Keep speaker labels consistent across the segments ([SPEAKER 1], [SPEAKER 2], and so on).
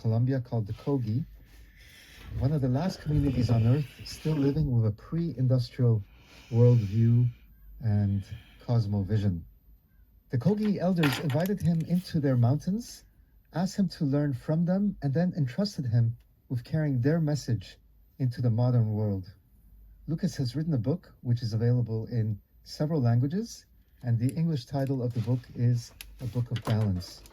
[SPEAKER 1] Colombia called the Kogi, one of the last communities on Earth still living with a pre-industrial worldview and cosmovision. The Kogi elders invited him into their mountains, asked him to learn from them, and then entrusted him with carrying their message into the modern world. Lucas has written a book which is available in several languages, and the English title of the book is A Book of Balance.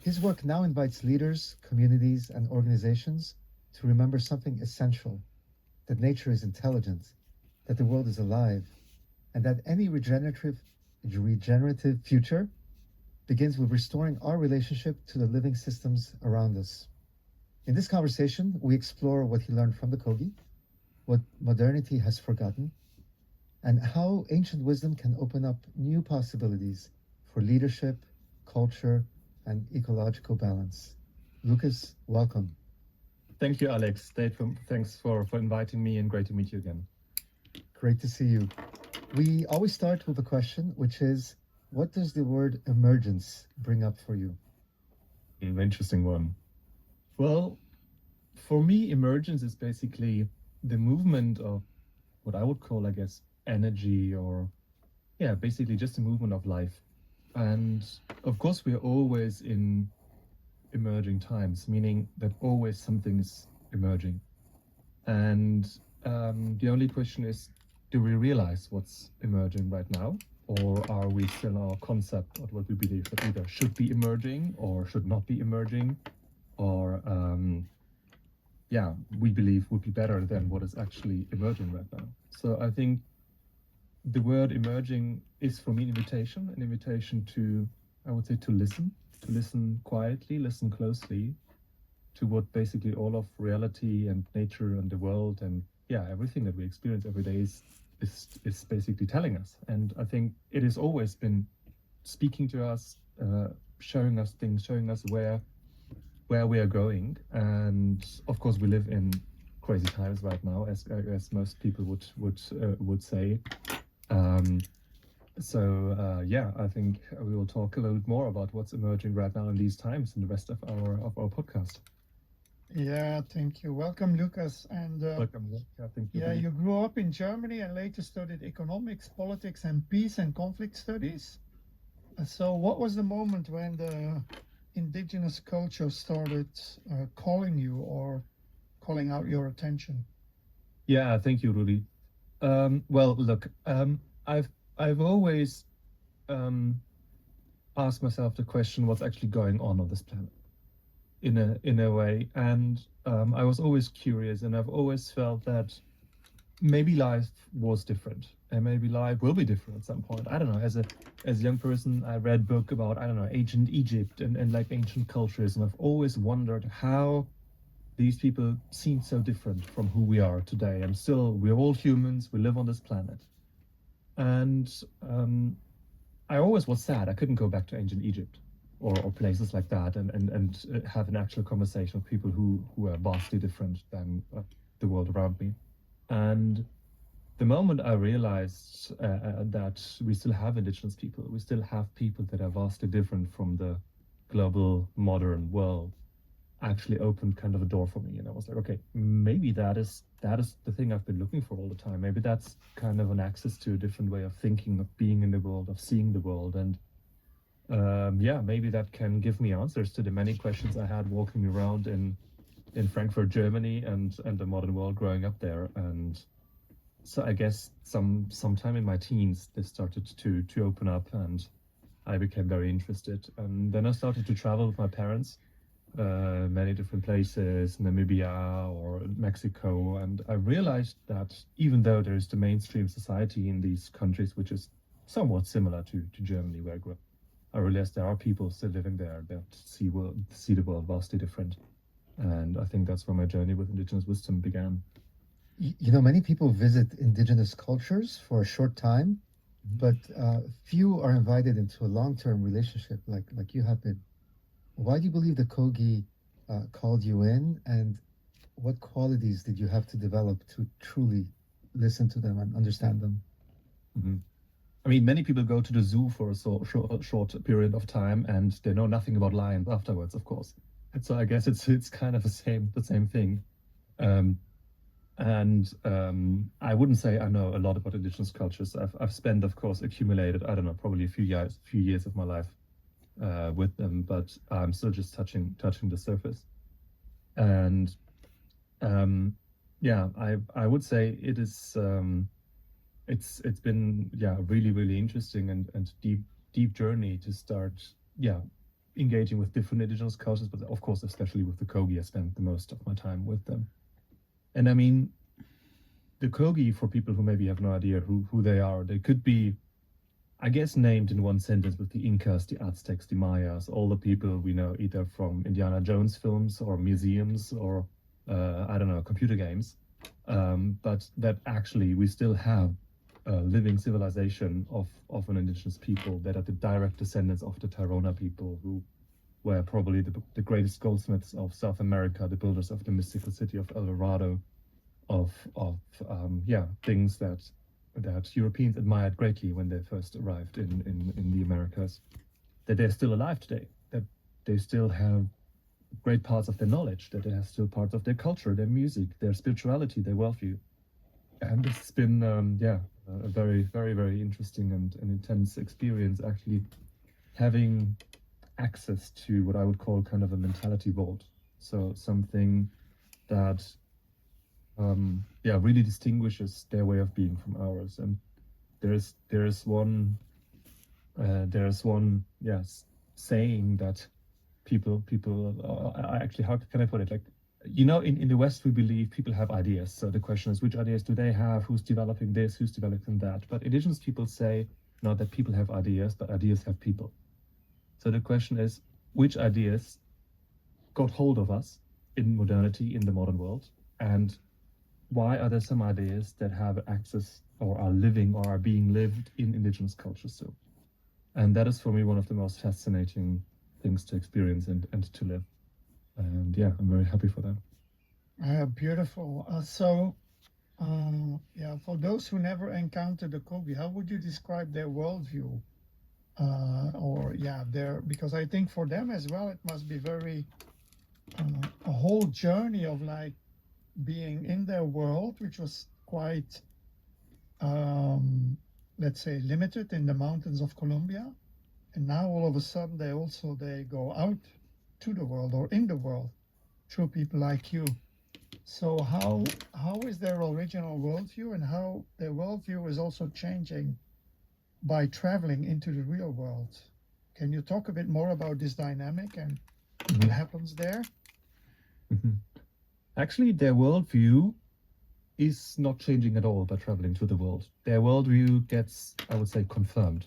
[SPEAKER 1] His work now invites leaders, communities, and organizations to remember something essential: that nature is intelligent, that the world is alive, and that any regenerative future begins with restoring our relationship to the living systems around us. In this conversation, we explore what he learned from the Kogi, what modernity has forgotten, and how ancient wisdom can open up new possibilities for leadership, culture, and ecological balance. Lucas, welcome.
[SPEAKER 2] Thank you, Alex. Thanks for inviting me, and great to meet you again.
[SPEAKER 1] Great to see you. We always start with a question, which is, what does the word emergence bring up for you?
[SPEAKER 2] Interesting one. Well, for me, emergence is basically the movement of what I would call, I guess, energy, or basically just the movement of life. And of course, we are always in emerging times, meaning that always something is emerging. And the only question is, do we realize what's emerging right now? Or are we still in our concept of what we believe that either should be emerging or should not be emerging? Or, we believe would be better than what is actually emerging right now. So I think the word emerging is for me an invitation to, I would say, to listen quietly, listen closely to what basically all of reality and nature and the world and everything that we experience every day is basically telling us. And I think it has always been speaking to us, showing us things, showing us where we are going. And of course, we live in crazy times right now, as most people would say. I think we will talk a little bit more about what's emerging right now in these times in the rest of our podcast.
[SPEAKER 3] Yeah, thank you. Welcome, Lucas. And
[SPEAKER 2] welcome. Thank you.
[SPEAKER 3] You grew up in Germany and later studied economics, politics, and peace and conflict studies. So what was the moment when the indigenous culture started calling you or calling out your attention?
[SPEAKER 2] Yeah, thank you, Rudy. Well, look, I've always asked myself the question, what's actually going on this planet, in a way, and I was always curious, and I've always felt that maybe life was different, and maybe life will be different at some point. I don't know. As a young person, I read book about, I don't know, ancient Egypt and like ancient cultures, and I've always wondered how these people seem so different from who we are today. And still, we're all humans. We live on this planet. And I always was sad I couldn't go back to ancient Egypt or places like that and have an actual conversation with people who are vastly different than the world around me. And the moment I realized that we still have indigenous people, we still have people that are vastly different from the global modern world, actually opened kind of a door for me. And I was like, okay, maybe that is the thing I've been looking for all the time. Maybe that's kind of an access to a different way of thinking, of being in the world, of seeing the world. And maybe that can give me answers to the many questions I had walking around in Frankfurt, Germany, and the modern world growing up there. And so I guess sometime in my teens, this started to open up, and I became very interested. And then I started to travel with my parents, many different places, Namibia or Mexico. And I realized that even though there is the mainstream society in these countries, which is somewhat similar to Germany, where I grew up, I realized there are people still living there that see the world vastly different. And I think that's where my journey with indigenous wisdom began.
[SPEAKER 1] You know, many people visit indigenous cultures for a short time, but few are invited into a long-term relationship like you have been. Why do you believe the Kogi called you in, and what qualities did you have to develop to truly listen to them and understand them?
[SPEAKER 2] Mm-hmm. I mean, many people go to the zoo for a short period of time, and they know nothing about lions afterwards, of course. So I guess it's kind of the same thing. Um, and I wouldn't say I know a lot about indigenous cultures. I've spent, of course, accumulated, I don't know, probably a few years of my life with them, but I'm still just touching the surface. And yeah, I would say it is it's been, yeah, really interesting and deep journey to start, yeah, engaging with different indigenous cultures, but of course especially with the Kogi. I spent the most of my time with them. And I mean, the Kogi, for people who maybe have no idea who they are, they could be, I guess, named in one sentence with the Incas, the Aztecs, the Mayas, all the people we know either from Indiana Jones films or museums or I don't know, computer games. But that actually we still have a living civilization of an indigenous people that are the direct descendants of the Tairona people, who were probably the greatest goldsmiths of South America, the builders of the mystical city of El Dorado, of yeah, things that Europeans admired greatly when they first arrived in the Americas. That they're still alive today. That they still have great parts of their knowledge. That they have still parts of their culture, their music, their spirituality, their worldview. And it's been yeah, a very interesting and intense experience, actually having access to what I would call kind of a mentality vault. So something that yeah, really distinguishes their way of being from ours. And there's one yes saying that people actually, how can I put it, like, you know, in the West we believe people have ideas. So the question is, which ideas do they have? Who's developing this? Who's developing that? But indigenous people say not that people have ideas, but ideas have people. So the question is, which ideas got hold of us in modernity, in the modern world, and why are there some ideas that have access or are living or are being lived in indigenous cultures still? And that is for me one of the most fascinating things to experience and to live. And yeah, I'm very happy for that.
[SPEAKER 3] Beautiful. Yeah, for those who never encountered the Kogi, how would you describe their worldview? Or yeah, because I think for them as well, it must be very a whole journey of like being in their world, which was quite, let's say, limited in the mountains of Colombia, and now all of a sudden they go out to the world or in the world through people like you. So how is their original worldview, and how their worldview is also changing by traveling into the real world? Can you talk a bit more about this dynamic and what happens there?
[SPEAKER 2] Actually, their worldview is not changing at all by traveling to the world. Their worldview gets, I would say, confirmed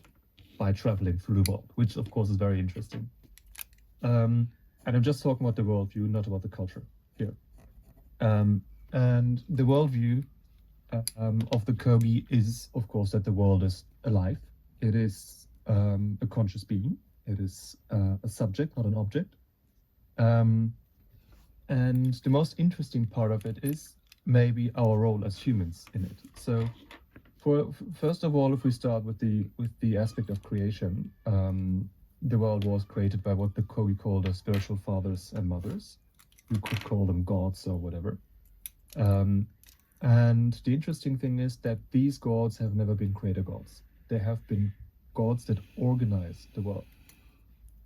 [SPEAKER 2] by traveling through the world, which of course is very interesting. And I'm just talking about the worldview, not about the culture here. And the worldview of the Kogi is, of course, that the world is alive. It is a conscious being. It is a subject, not an object. And the most interesting part of it is maybe our role as humans in it. So, first of all, if we start with the aspect of creation, the world was created by what the Kogi called the spiritual fathers and mothers. You could call them gods or whatever. And the interesting thing is that these gods have never been creator gods. They have been gods that organize the world.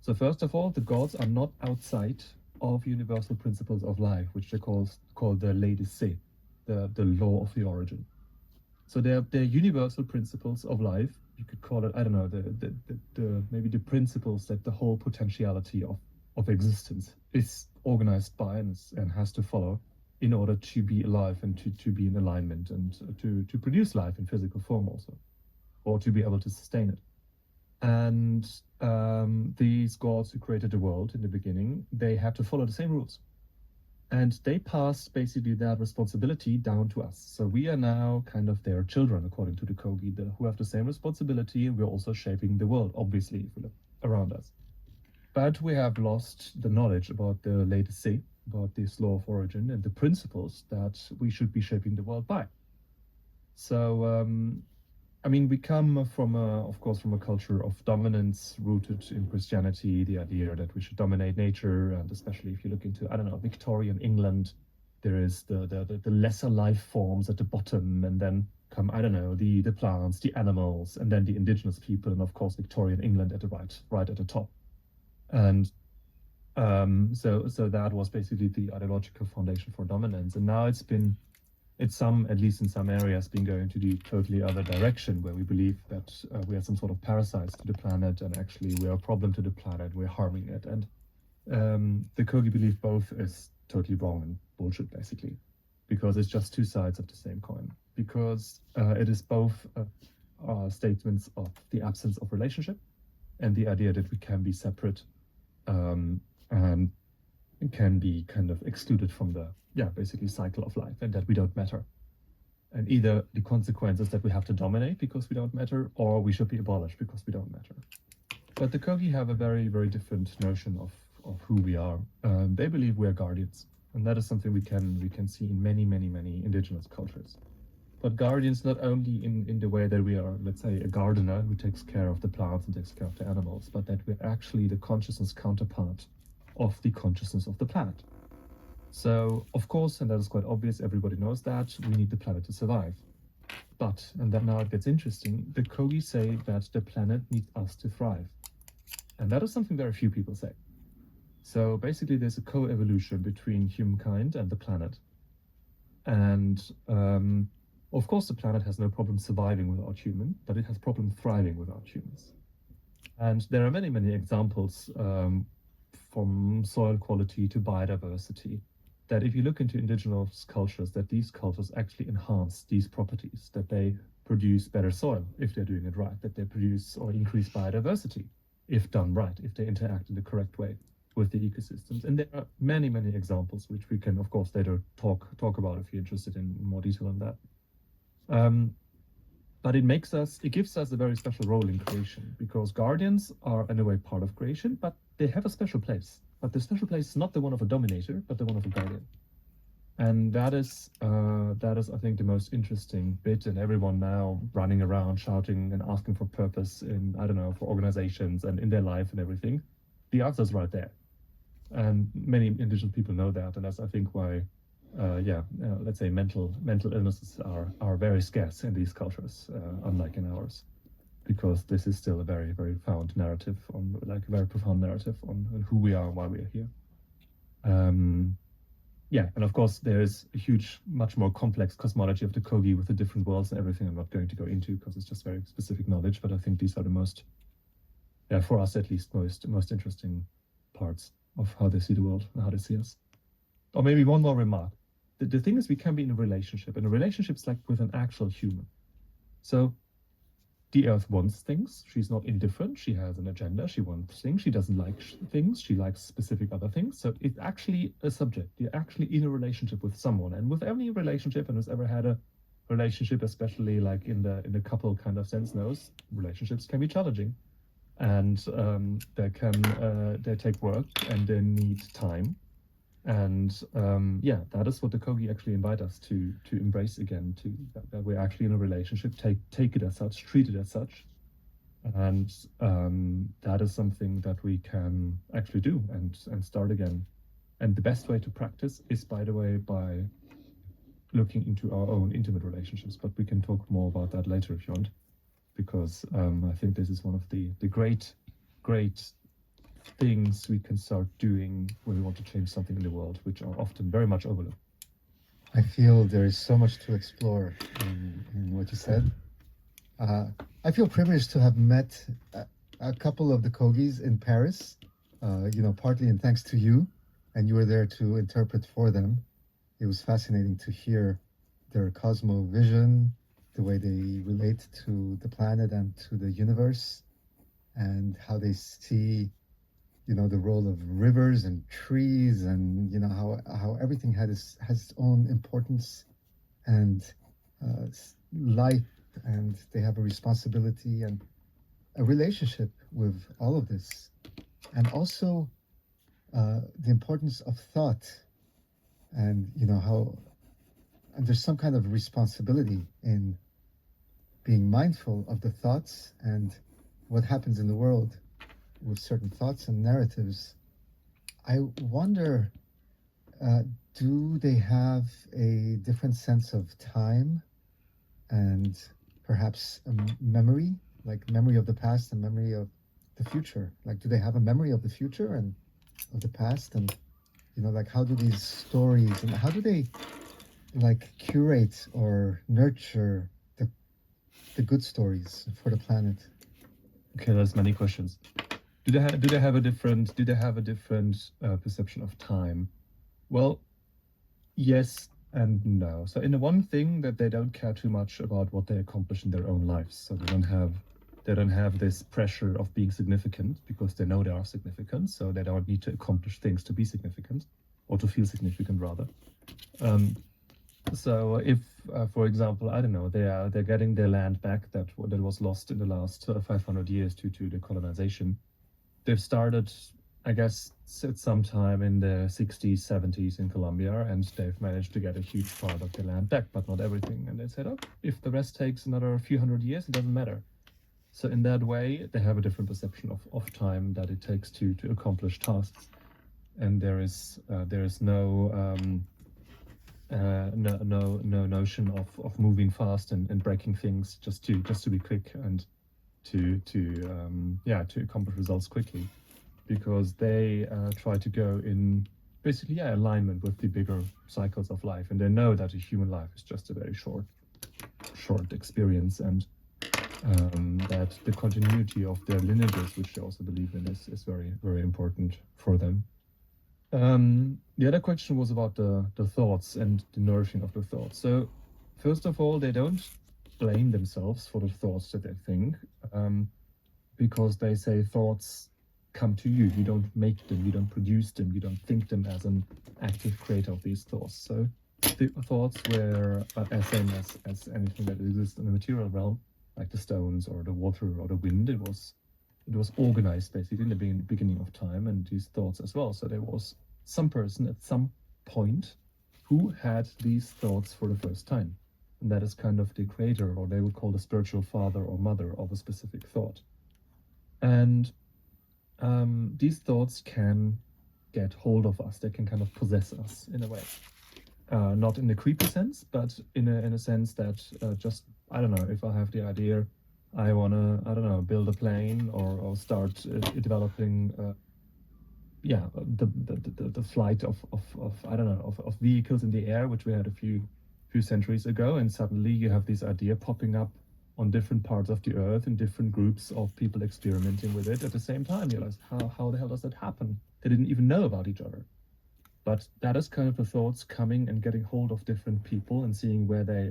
[SPEAKER 2] So first of all, the gods are not outside of universal principles of life, which they call the lei de se, the law of the origin. So they're universal principles of life. You could call it, I don't know, the maybe the principles that the whole potentiality of existence is organized by and has to follow in order to be alive and to be in alignment and to produce life in physical form also, or to be able to sustain it. And these gods who created the world in the beginning, they had to follow the same rules. And they passed basically that responsibility down to us. So we are now kind of their children, according to the Kogi, who have the same responsibility, and we're also shaping the world, obviously, if we look around us. But we have lost the knowledge about the lei de se, about this law of origin and the principles that we should be shaping the world by. So I mean, we come from of course, from a culture of dominance rooted in Christianity, the idea that we should dominate nature, and especially if you look into, I don't know, Victorian England, there is the lesser life forms at the bottom, and then come, I don't know, the plants, the animals, and then the indigenous people, and of course Victorian England at the right at the top. And so that was basically the ideological foundation for dominance. And now at least in some areas, been going to the totally other direction, where we believe that we are some sort of parasites to the planet, and actually we are a problem to the planet, we're harming it. And the Kogi belief both is totally wrong and bullshit, basically, because it's just two sides of the same coin. Because it is both statements of the absence of relationship and the idea that we can be separate and can be kind of excluded from the basically cycle of life, and that we don't matter. And either the consequence is that we have to dominate because we don't matter, or we should be abolished because we don't matter. But the Kogi have a very, very different notion of who we are. They believe we are guardians, and that is something we can see in many, many, many indigenous cultures. But guardians not only in the way that we are, let's say, a gardener who takes care of the plants and takes care of the animals, but that we're actually the consciousness counterpart of the consciousness of the planet. So, of course, and that is quite obvious, everybody knows that, we need the planet to survive. But, and then now it gets interesting, the Kogi say that the planet needs us to thrive. And that is something very few people say. So basically there's a co-evolution between humankind and the planet. And of course the planet has no problem surviving without human, but it has problem thriving without humans. And there are many, many examples from soil quality to biodiversity, that if you look into indigenous cultures, that these cultures actually enhance these properties, that they produce better soil if they're doing it right, that they produce or increase biodiversity if done right, if they interact in the correct way with the ecosystems. And there are many, many examples which we can, of course, later talk about if you're interested in more detail on that. But it gives us a very special role in creation, because guardians are in a way part of creation, but they have a special place. But the special place is not the one of a dominator, but the one of a guardian. And that is, I think, the most interesting bit. And everyone now running around shouting and asking for purpose in, I don't know, for organizations and in their life and everything. The answer is right there. And many indigenous people know that, and that's, I think, why, let's say mental illnesses are very scarce in these cultures, unlike in ours, because this is still a very, very profound narrative on who we are and why we are here. And of course there's a huge, much more complex cosmology of the Kogi with the different worlds and everything I'm not going to go into because it's just very specific knowledge, but I think these are the most, for us at least, most interesting parts of how they see the world and how they see us. Or maybe one more remark. The thing is, we can be in a relationship, and a relationship's like with an actual human. So the Earth wants things. She's not indifferent. She has an agenda. She wants things. She doesn't like things. She likes specific other things. So it's actually a subject. You're actually in a relationship with someone. And with every relationship, and who's ever had a relationship, especially like in the couple kind of sense, knows relationships can be challenging, and they take work and they need time. And that is what the Kogi actually invite us to embrace again, that we're actually in a relationship, take it as such, treat it as such. And that is something that we can actually do and start again. And the best way to practice is, by the way, by looking into our own intimate relationships. But we can talk more about that later if you want, because I think this is one of the great things we can start doing when we want to change something in the world, which are often very much overlooked.
[SPEAKER 1] I feel there is so much to explore in what you said. I feel privileged to have met a couple of the Kogis in Paris, partly in thanks to you, and you were there to interpret for them. It was fascinating to hear their cosmovision, the way they relate to the planet and to the universe, and how they see the role of rivers and trees, and how everything has its own importance and life, and they have a responsibility and a relationship with all of this, and also the importance of thought, and how and there's some kind of responsibility in being mindful of the thoughts and what happens in the world with certain thoughts and narratives, I wonder, do they have a different sense of time and perhaps a memory, like memory of the past and memory of the future? Like, do they have a memory of the future and of the past? And, like, how do these stories, and how do they, like, curate or nurture the good stories for the planet?
[SPEAKER 2] Okay, there's many questions. Do they have a different perception of time? Well, yes and no. So in the one thing, that they don't care too much about what they accomplish in their own lives. So they don't have this pressure of being significant, because they know they are significant. So they don't need to accomplish things to be significant, or to feel significant rather. So if, for example, I don't know, they're getting their land back that was lost in the last 500 years due to the colonization. They've started, I guess, at some time in the 60s, 70s in Colombia, and they've managed to get a huge part of their land back, but not everything. And they said, oh, if the rest takes another few hundred years, it doesn't matter. So in that way, they have a different perception of time that it takes to accomplish tasks. And there is no notion of moving fast and breaking things just to be quick and to accomplish results quickly, because they try to go in basically alignment with the bigger cycles of life, and they know that a human life is just a very short experience, and that the continuity of their lineages, which they also believe in, is very, very important for them. The other question was about the thoughts and the nourishing of the thoughts. So first of all, they don't blame themselves for the thoughts that they think, because they say thoughts come to you. You don't make them, you don't produce them, you don't think them as an active creator of these thoughts. So the thoughts were as same as anything that exists in the material realm, like the stones or the water or the wind. It was organized basically in the beginning of time, and these thoughts as well. So there was some person at some point who had these thoughts for the first time. And that is kind of the creator, or they would call the spiritual father or mother of a specific thought. And these thoughts can get hold of us. They can kind of possess us in a way. Not in the creepy sense, but in a sense that just, I don't know, if I have the idea, I want to, I don't know, build a plane or start developing, the flight of I don't know, of vehicles in the air, which we had a few centuries ago, and suddenly you have this idea popping up on different parts of the earth in different groups of people experimenting with it at the same time. You realize, how the hell does that happen? They didn't even know about each other. But that is kind of the thoughts coming and getting hold of different people and seeing where they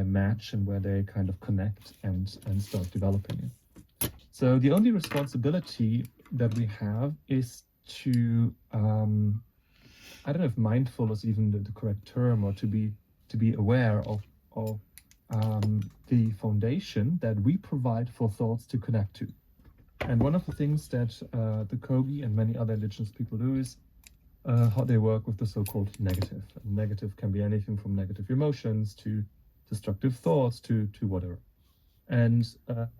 [SPEAKER 2] match and where they kind of connect and start developing it. So the only responsibility that we have is to, I don't know if mindful is even the correct term, or to be aware of the foundation that we provide for thoughts to connect to. And one of the things that the Kogi and many other indigenous people do is how they work with the so-called negative. And negative can be anything from negative emotions to destructive thoughts to whatever. And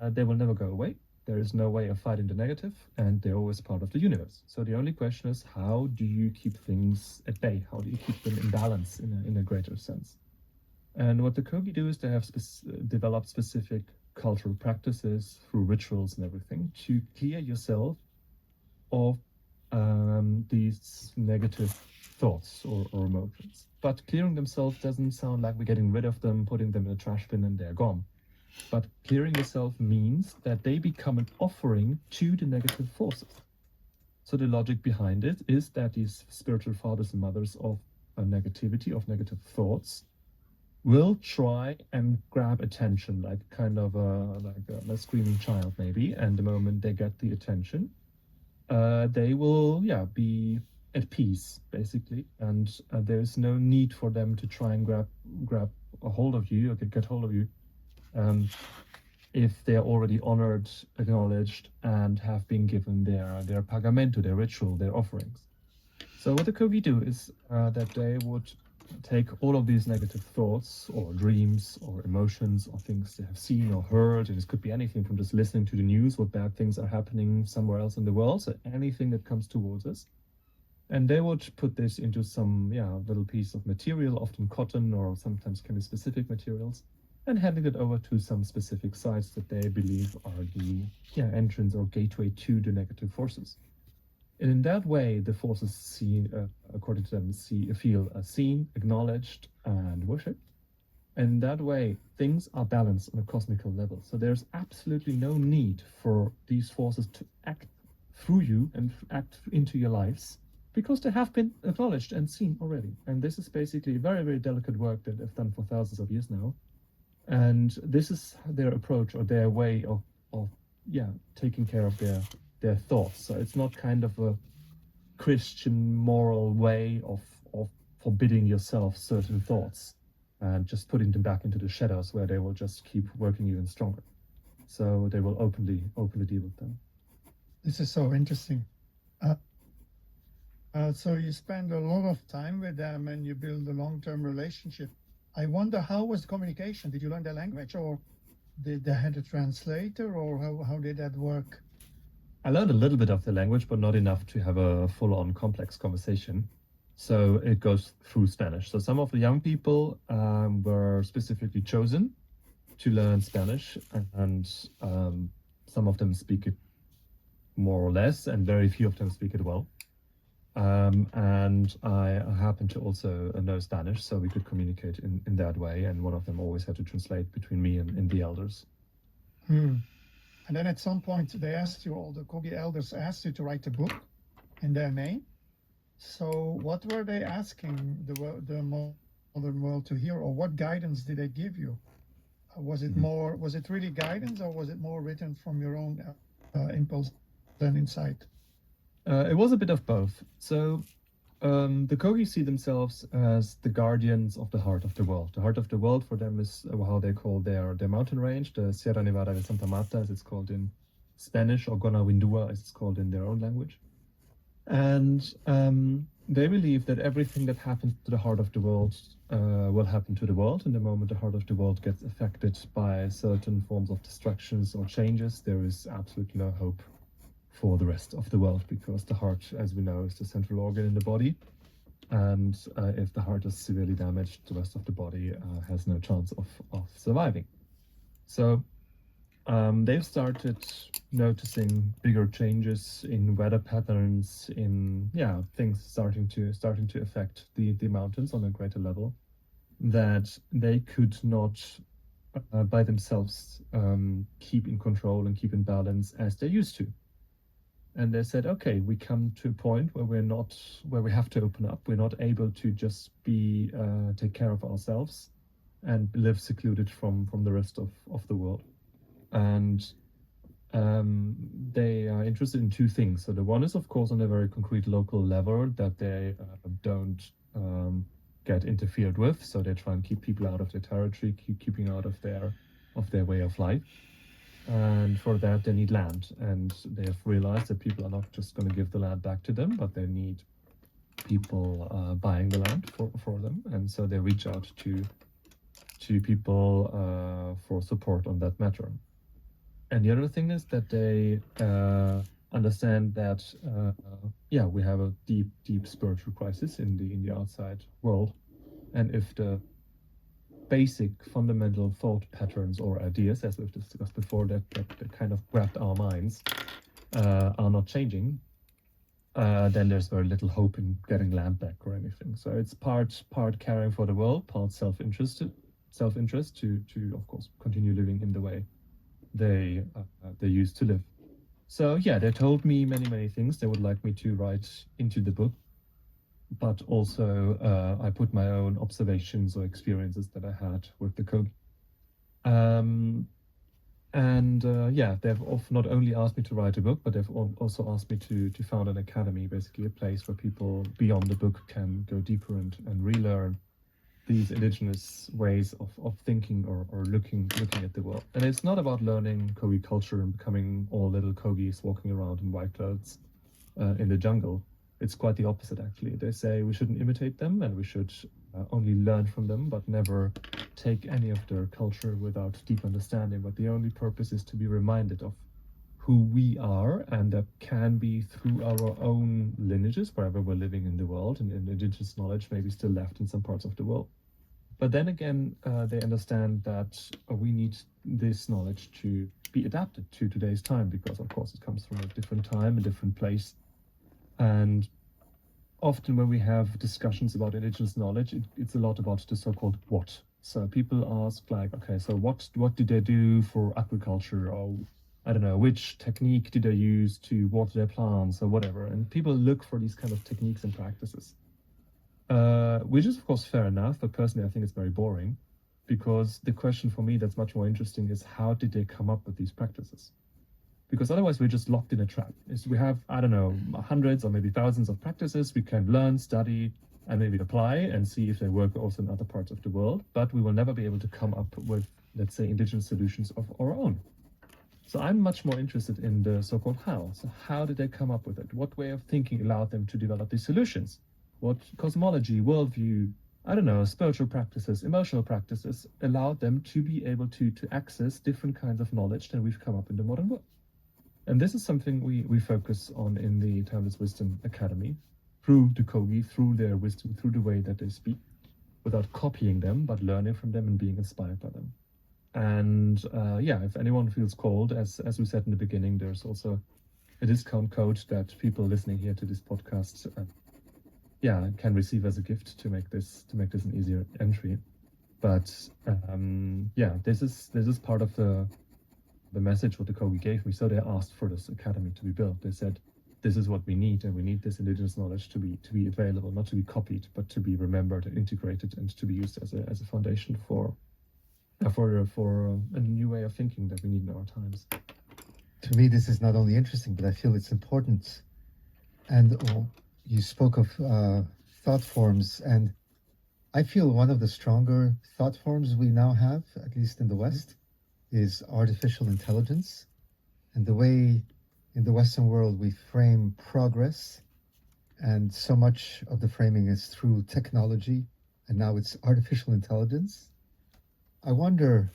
[SPEAKER 2] they will never go away. There is no way of fighting the negative, and they're always part of the universe. So the only question is, how do you keep things at bay? How do you keep them in balance in a greater sense? And what the Kogi do is they have developed specific cultural practices through rituals and everything to clear yourself of these negative thoughts or emotions. But clearing themselves doesn't sound like we're getting rid of them, putting them in a trash bin and they're gone. But clearing yourself means that they become an offering to the negative forces. So the logic behind it is that these spiritual fathers and mothers of negativity, of negative thoughts, will try and grab attention, like kind of a screaming child maybe. And the moment they get the attention, they will be at peace basically, and there's no need for them to try and grab a hold of you or get hold of you if they're already honored, acknowledged, and have been given their pagamento, their ritual, their offerings. So what the Kogi do is that they would take all of these negative thoughts or dreams or emotions or things they have seen or heard, and this could be anything from just listening to the news, what bad things are happening somewhere else in the world, so anything that comes towards us. And they would put this into some little piece of material, often cotton or sometimes can be specific materials, and handing it over to some specific sites that they believe are the entrance or gateway to the negative forces. And in that way, the forces seen, according to them, feel seen, acknowledged, and worshipped. And in that way, things are balanced on a cosmical level. So there's absolutely no need for these forces to act through you and act into your lives, because they have been acknowledged and seen already. And this is basically very, very delicate work that they've done for thousands of years now. And this is their approach or their way of taking care of their thoughts. So it's not kind of a Christian moral way of forbidding yourself certain thoughts and just putting them back into the shadows where they will just keep working even stronger. So they will openly deal with them.
[SPEAKER 3] This is so interesting. So you spend a lot of time with them and you build a long-term relationship. I wonder, how was the communication? Did you learn their language, or did they had a translator, or how did that work?
[SPEAKER 2] I learned a little bit of the language, but not enough to have a full-on complex conversation. So it goes through Spanish. So some of the young people were specifically chosen to learn Spanish, and some of them speak it more or less, and very few of them speak it well. And I happen to also know Spanish, so we could communicate in that way. And one of them always had to translate between me and the elders.
[SPEAKER 3] And then at some point they asked you, all the Kogi elders asked you to write a book in their name. So what were they asking the modern world to hear, or what guidance did they give you? Was it really guidance, or was it more written from your own impulse and insight?
[SPEAKER 2] It was a bit of both. So the Kogi see themselves as the guardians of the heart of the world. The heart of the world for them is how they call their mountain range, the Sierra Nevada de Santa Marta, as it's called in Spanish, or Gonawindua, as it's called in their own language. And they believe that everything that happens to the heart of the world will happen to the world. And the moment the heart of the world gets affected by certain forms of destructions or changes, there is absolutely no hope for the rest of the world, because the heart, as we know, is the central organ in the body. And if the heart is severely damaged, the rest of the body has no chance of surviving. So they've started noticing bigger changes in weather patterns, in things starting to affect the mountains on a greater level, that they could not by themselves keep in control and keep in balance as they used to. And they said, okay, we come to a point where we have to open up. We're not able to just take care of ourselves and live secluded from the rest of the world. And they are interested in two things. So the one is, of course, on a very concrete local level, that they don't get interfered with. So they try and keep people out of their territory, keeping out of their way of life. And for that, they need land. And they have realized that people are not just going to give the land back to them, but they need people buying the land for them. And so they reach out to people for support on that matter. And the other thing is that they understand that, we have a deep spiritual crisis in the outside world. And if the basic fundamental thought patterns or ideas, as we've discussed before, that kind of grabbed our minds are not changing, then there's very little hope in getting land back or anything. So it's part caring for the world, part self-interest to of course continue living in the way they used to live. So they told me many things they would like me to write into the book. But also I put my own observations or experiences that I had with the Kogi. They've not only asked me to write a book, but they've also asked me to found an academy, basically a place where people beyond the book can go deeper and relearn these indigenous ways of thinking or looking at the world. And it's not about learning Kogi culture and becoming all little Kogis walking around in white clothes in the jungle. It's quite the opposite, actually. They say we shouldn't imitate them, and we should only learn from them, but never take any of their culture without deep understanding. But the only purpose is to be reminded of who we are, and that can be through our own lineages, wherever we're living in the world, and indigenous knowledge maybe still left in some parts of the world. But then again, they understand that we need this knowledge to be adapted to today's time, because of course it comes from a different time, a different place. And often when we have discussions about indigenous knowledge, it's a lot about the so-called what. So people ask like, okay, so what did they do for agriculture, or I don't know, which technique did they use to water their plants or whatever. And people look for these kind of techniques and practices, which is of course fair enough, but personally I think it's very boring, because the question for me that's much more interesting is, how did they come up with these practices? Because otherwise we're just locked in a trap. We have, I don't know, hundreds or maybe thousands of practices we can learn, study, and maybe apply and see if they work also in other parts of the world, but we will never be able to come up with, let's say, indigenous solutions of our own. So I'm much more interested in the so-called how. So how did they come up with it? What way of thinking allowed them to develop these solutions? What cosmology, worldview, I don't know, spiritual practices, emotional practices allowed them to be able to access different kinds of knowledge that we've come up in the modern world? And this is something we focus on in the Timeless Wisdom Academy, through the Kogi, through their wisdom, through the way that they speak, without copying them, but learning from them and being inspired by them. And yeah, if anyone feels called, as we said in the beginning, there's also a discount code that people listening here to this podcast, yeah, can receive as a gift to make this an easier entry. But yeah, this is part of the message what the Kogi gave me. So they asked for this academy to be built. They said, this is what we need, and we need this indigenous knowledge to be available, not to be copied, but to be remembered and integrated, and to be used as a foundation for a new way of thinking that we need in our times.
[SPEAKER 1] To me, this is not only interesting, but I feel it's important. And you spoke of thought forms, and I feel one of the stronger thought forms we now have, at least in the West, is artificial intelligence. And the way in the Western world we frame progress, and so much of the framing is through technology, and now it's artificial intelligence. I wonder,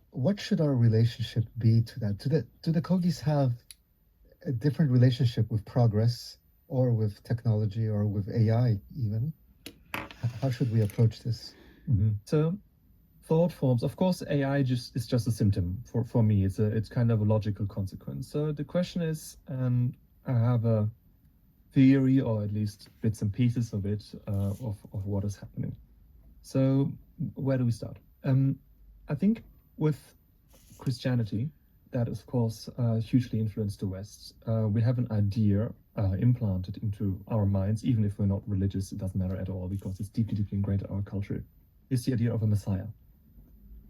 [SPEAKER 1] what should our relationship be to that? Do the Kogis have a different relationship with progress, or with technology, or with AI even? How should we approach this?
[SPEAKER 2] Mm-hmm. So thought forms, of course, AI is just a symptom for me. It's kind of a logical consequence. So the question is, and I have a theory, or at least bits and pieces of it, of what is happening. So where do we start? I think with Christianity, that of course hugely influenced the West. We have an idea implanted into our minds, even if we're not religious, it doesn't matter at all, because it's deeply, deeply ingrained in our culture. It's the idea of a Messiah.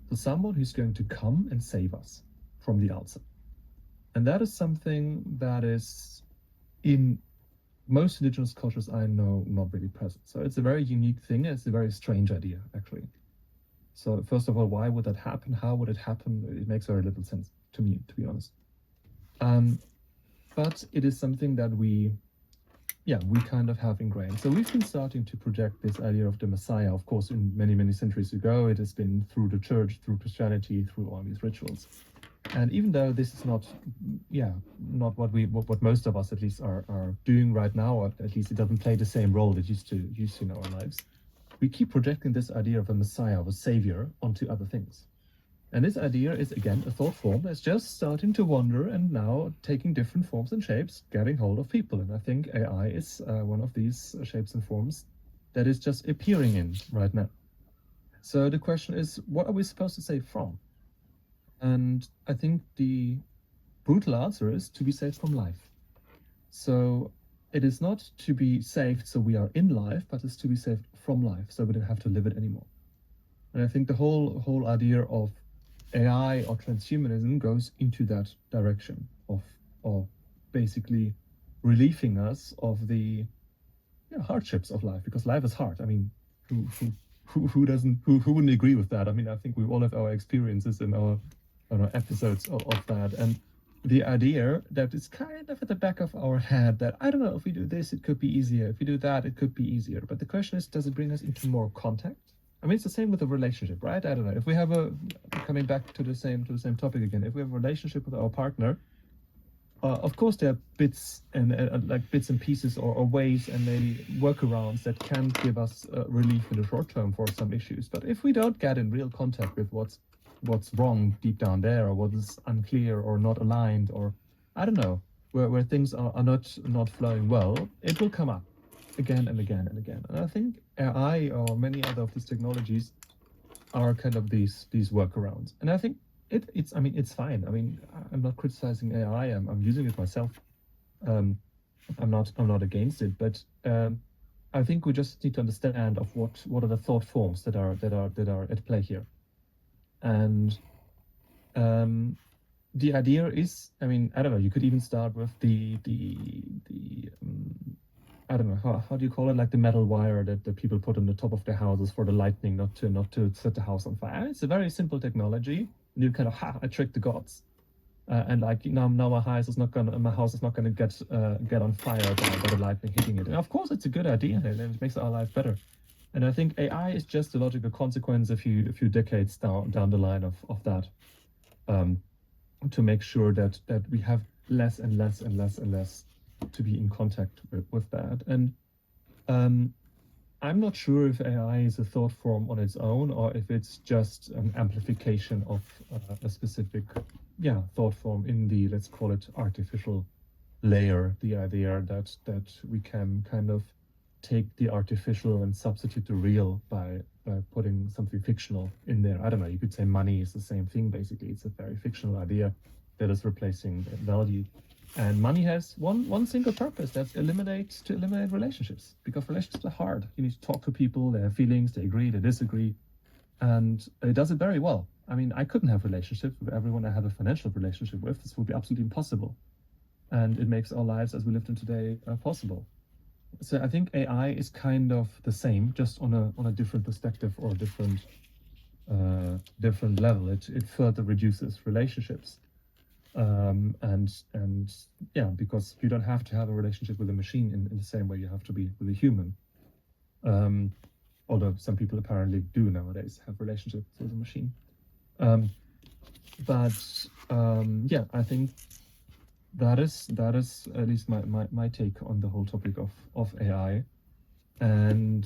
[SPEAKER 2] So someone who's going to come and save us from the outside. And that is something that is in most indigenous cultures I know not really present. So it's a very unique thing. It's a very strange idea, actually. So first of all, why would that happen? How would it happen? It makes very little sense to me, to be honest. But it is something that we kind of have ingrained. So we've been starting to project this idea of the Messiah, of course, in many, many centuries ago. It has been through the church, through Christianity, through all these rituals. And even though this is not what most of us at least are doing right now, or at least it doesn't play the same role it used to in our lives, we keep projecting this idea of a Messiah, of a savior, onto other things. And this idea is, again, a thought form that's just starting to wander and now taking different forms and shapes, getting hold of people. And I think AI is one of these shapes and forms that is just appearing in right now. So the question is, what are we supposed to save from? And I think the brutal answer is to be saved from life. So it is not to be saved so we are in life, but it's to be saved from life so we don't have to live it anymore. And I think the whole idea of AI or transhumanism goes into that direction of basically relieving us of the hardships of life, because life is hard. I mean, who wouldn't agree with that? I mean, I think we all have our experiences and our episodes of that. And the idea that it's kind of at the back of our head that, I don't know, if we do this, it could be easier. If we do that, it could be easier. But the question is, does it bring us into more contact? I mean, it's the same with a relationship, right? I don't know. If we have coming back to the same topic again, if we have a relationship with our partner, of course there are bits and like bits and pieces or ways and maybe workarounds that can give us relief in the short term for some issues. But if we don't get in real contact with what's wrong deep down there, or what is unclear or not aligned, or I don't know, where things are not flowing well, it will come up again and again and again. And I think AI or many other of these technologies are kind of these workarounds. And I think it's fine. I mean, I'm not criticizing AI. I'm using it myself. I'm not against it, but I think we just need to understand of what are the thought forms that are at play here. And the idea is, I mean, I don't know, you could even start with the I don't know, how do you call it, like the metal wire that the people put on the top of their houses for the lightning not to set the house on fire. It's a very simple technology, and you kind of, I tricked the gods. And like now my house is not gonna get on fire by the lightning hitting it. And of course it's a good idea, and it makes our life better. And I think AI is just a logical consequence a few decades down the line of that, to make sure that we have less and less and less and less to be in contact with that. And I'm not sure if AI is a thought form on its own, or if it's just an amplification of a specific thought form in the, let's call it, artificial layer. The idea that we can kind of take the artificial and substitute the real by putting something fictional in there. I don't know, you could say money is the same thing, basically. It's a very fictional idea that is replacing value. And money has one single purpose, that's to eliminate relationships, because relationships are hard. You need to talk to people, they have feelings, they agree, they disagree, and it does it very well. I mean, I couldn't have relationships with everyone I have a financial relationship with. This would be absolutely impossible. And it makes our lives as we live them today possible. So I think AI is kind of the same, just on a different perspective or a different level. It further reduces relationships. Because you don't have to have a relationship with a machine in the same way you have to be with a human. Although some people apparently do nowadays have relationships with a machine. I think that is at least my take on the whole topic of AI. And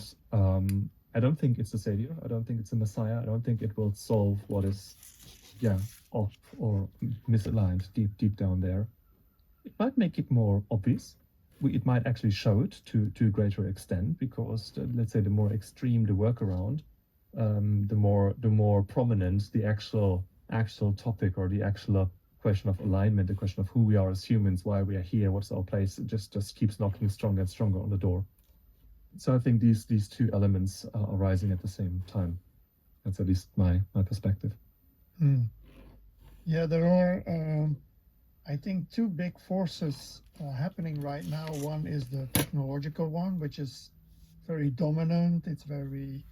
[SPEAKER 2] I don't think it's a savior. I don't think it's a messiah. I don't think it will solve what is off or misaligned deep down there. It might make it more obvious. It might actually show it to a greater extent, because let's say the more extreme the workaround, the more prominent the actual topic, or the actual question of alignment, the question of who we are as humans, why we are here, what's our place. It just keeps knocking stronger and stronger on the door. So I think these two elements are rising at the same time. That's at least my perspective.
[SPEAKER 3] Yeah, there are, I think, two big forces happening right now. One is the technological one, which is very dominant. It's very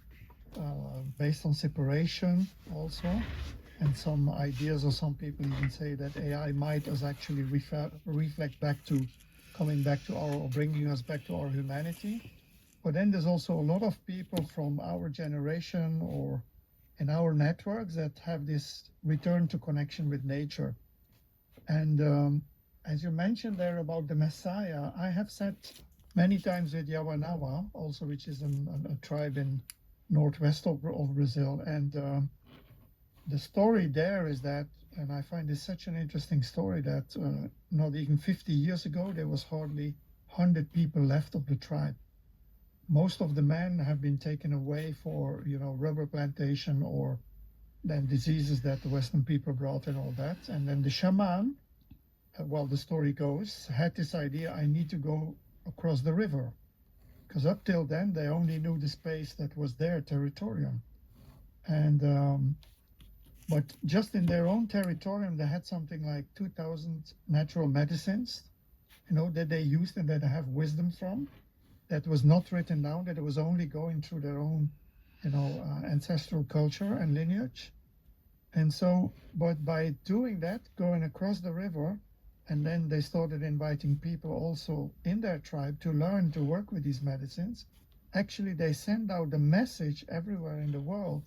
[SPEAKER 3] based on separation also. And some ideas, or some people even say that AI might as actually reflect back to coming back to or bringing us back to our humanity. But then there's also a lot of people from our generation or in our networks that have this return to connection with nature. And as you mentioned there about the Messiah, I have sat many times with Yawanawa, also, which is a tribe in northwest of Brazil. And the story there is that, and I find this such an interesting story, that not even 50 years ago, there was hardly 100 people left of the tribe. Most of the men have been taken away for, rubber plantation, or then diseases that the Western people brought and all that. And then the shaman, the story goes, had this idea, I need to go across the river. Because up till then, they only knew the space that was their territorium. And but just in their own territorium, they had something like 2,000 natural medicines, that they used and that they have wisdom from. That was not written down, that it was only going through their own, ancestral culture and lineage. And so, but by doing that, going across the river, And then they started inviting people also in their tribe to learn to work with these medicines. Actually, they send out the message everywhere in the world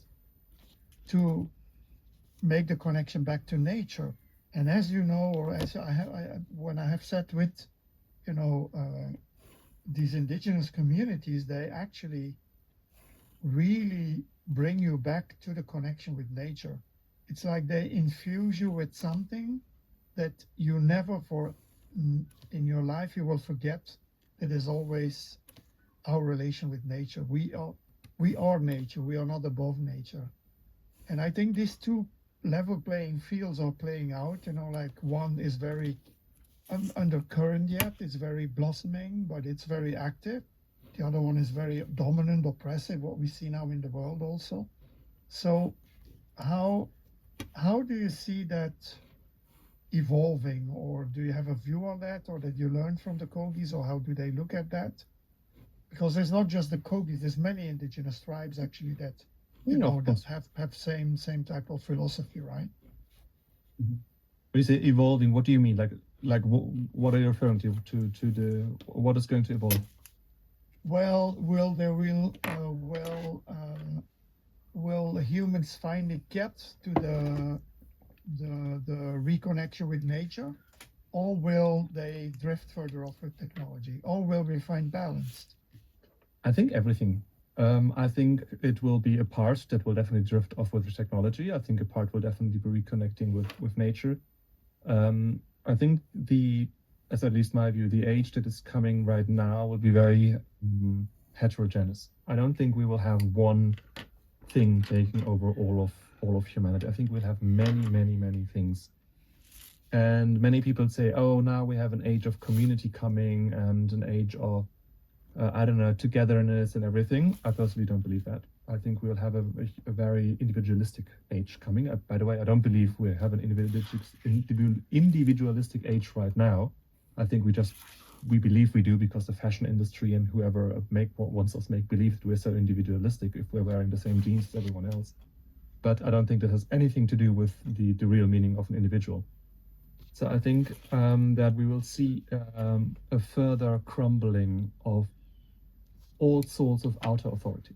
[SPEAKER 3] to make the connection back to nature. And as you know, or as when I have sat with, these indigenous communities, they actually really bring you back to the connection with nature. It's like they infuse you with something that you never in your life you will forget. It is always our relation with nature. We are nature. We are not above nature. And I think these two level playing fields are playing out. Like one is very undercurrent yet. It's very blossoming, but it's very active. The other one is very dominant, oppressive, what we see now in the world also. So how do you see that evolving, or do you have a view on that, or that you learned from the Kogis, or how do they look at that? Because there's not just the Kogis, there's many indigenous tribes actually that that have same type of philosophy, right?
[SPEAKER 2] When you say evolving, what do you mean? Like what are you referring to the what is going to evolve?
[SPEAKER 3] Well, will humans finally get to the reconnection with nature, or will they drift further off with technology, or will we find balance?
[SPEAKER 2] I think everything. I think it will be a part that will definitely drift off with the technology. I think a part will definitely be reconnecting with nature. I think as at least my view, the age that is coming right now will be very heterogeneous. I don't think we will have one thing taking over all of humanity. I think we'll have many things. And many people say, oh, now we have an age of community coming and an age of togetherness and everything. I personally don't believe that. I think we'll have a very individualistic age coming. By the way, I don't believe we have an individualistic age right now. I think we believe we do because the fashion industry and whoever wants us make believe that we're so individualistic if we're wearing the same jeans as everyone else. But I don't think that has anything to do with the real meaning of an individual. So I think that we will see a further crumbling of all sorts of outer authority.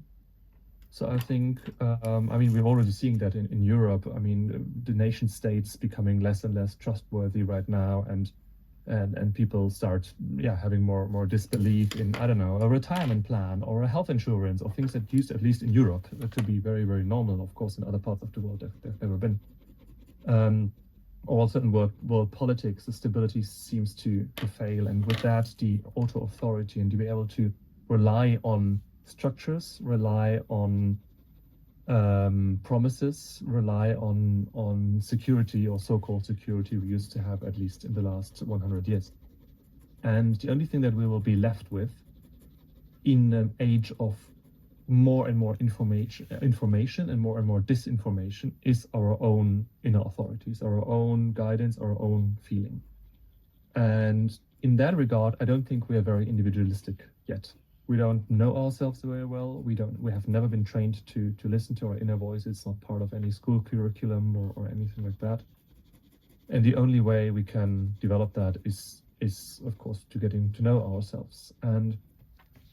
[SPEAKER 2] So I think, we're already seeing that in Europe. The nation states becoming less and less trustworthy right now, and people start having more disbelief in a retirement plan or a health insurance or things that used, at least in Europe, to be very, very normal. Of course, in other parts of the world they've never been. Also in world politics, the stability seems to fail, and with that the auto authority, and to be able to rely on structures, rely on promises, rely on security, or so-called security we used to have, at least in the last 100 years. And the only thing that we will be left with in an age of more and more information and more disinformation is our own inner authorities, our own guidance, our own feeling. And in that regard, I don't think we are very individualistic yet. We don't know ourselves very well. We have never been trained to listen to our inner voice. It's not part of any school curriculum or anything like that. And the only way we can develop that is of course to getting to know ourselves. And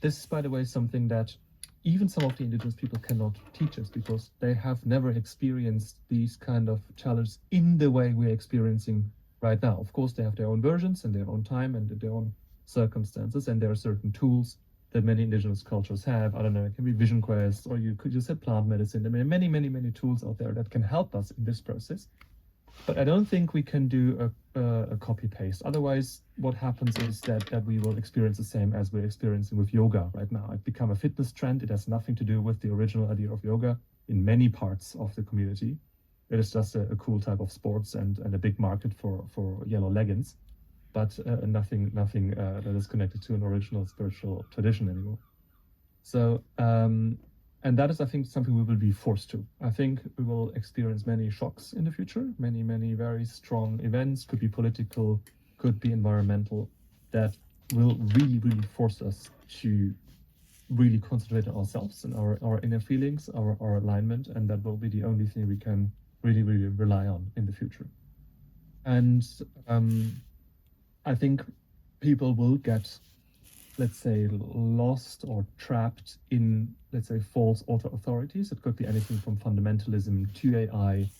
[SPEAKER 2] this is, by the way, something that even some of the indigenous people cannot teach us, because they have never experienced these kind of challenges in the way we're experiencing right now. Of course, they have their own versions and their own time and their own circumstances, and there are certain tools that many indigenous cultures have. I don't know, it can be vision quests, or you could just say plant medicine. There are many tools out there that can help us in this process. But I don't think we can do a copy paste. Otherwise, what happens is that we will experience the same as we're experiencing with yoga right now. It's become a fitness trend. It has nothing to do with the original idea of yoga in many parts of the community. It is just a cool type of sports and a big market for yellow leggings, but nothing that is connected to an original spiritual tradition anymore. So, and that is, I think, something we will be forced to. I think we will experience many shocks in the future, many very strong events, could be political, could be environmental, that will really force us to really concentrate on ourselves and our inner feelings, our alignment, and that will be the only thing we can really rely on in the future. And I think people will get, let's say, lost or trapped in, let's say, false authorities. It could be anything from fundamentalism to AI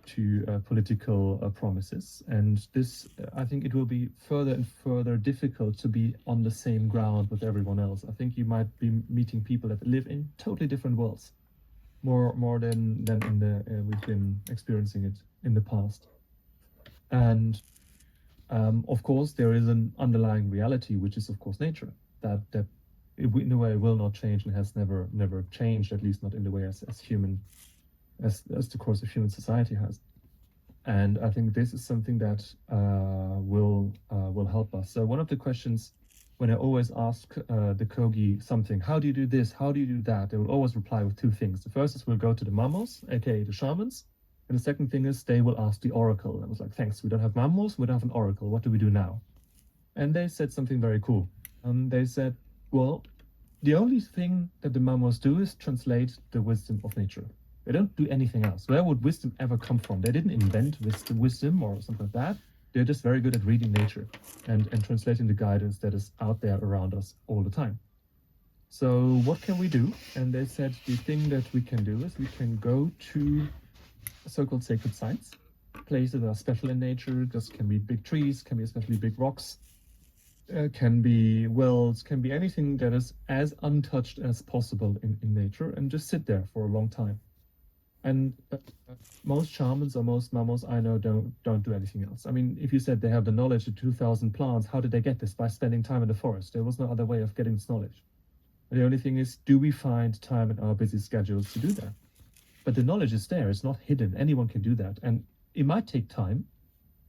[SPEAKER 2] to political promises. And this, I think it will be further and further difficult to be on the same ground with everyone else. I think you might be meeting people that live in totally different worlds, more than in the we've been experiencing it in the past. And of course, there is an underlying reality, which is, of course, nature, that in a way will not change and has never changed, at least not in the way as the course of human society has. And I think this is something that will help us. So one of the questions when I always ask the Kogi something, how do you do this? How do you do that? They will always reply with two things. The first is we'll go to the mamos, aka the shamans. And the second thing is they will ask the oracle. And I was like, thanks, we don't have mamos, we don't have an oracle. What do we do now? And they said something very cool. They said, well, the only thing that the mamos do is translate the wisdom of nature. They don't do anything else. Where would wisdom ever come from? They didn't invent wisdom or something like that. They're just very good at reading nature and translating the guidance that is out there around us all the time. So what can we do? And they said the thing that we can do is we can go to so-called sacred sites, places that are special in nature. This can be big trees, can be especially big rocks, can be wells, can be anything that is as untouched as possible in nature, and just sit there for a long time. And most shamans or most mamos I know don't do anything else. I mean, if you said they have the knowledge of 2,000 plants, how did they get this? By spending time in the forest. There was no other way of getting this knowledge. And the only thing is, do we find time in our busy schedules to do that? But the knowledge is there. It's not hidden. Anyone can do that. And it might take time.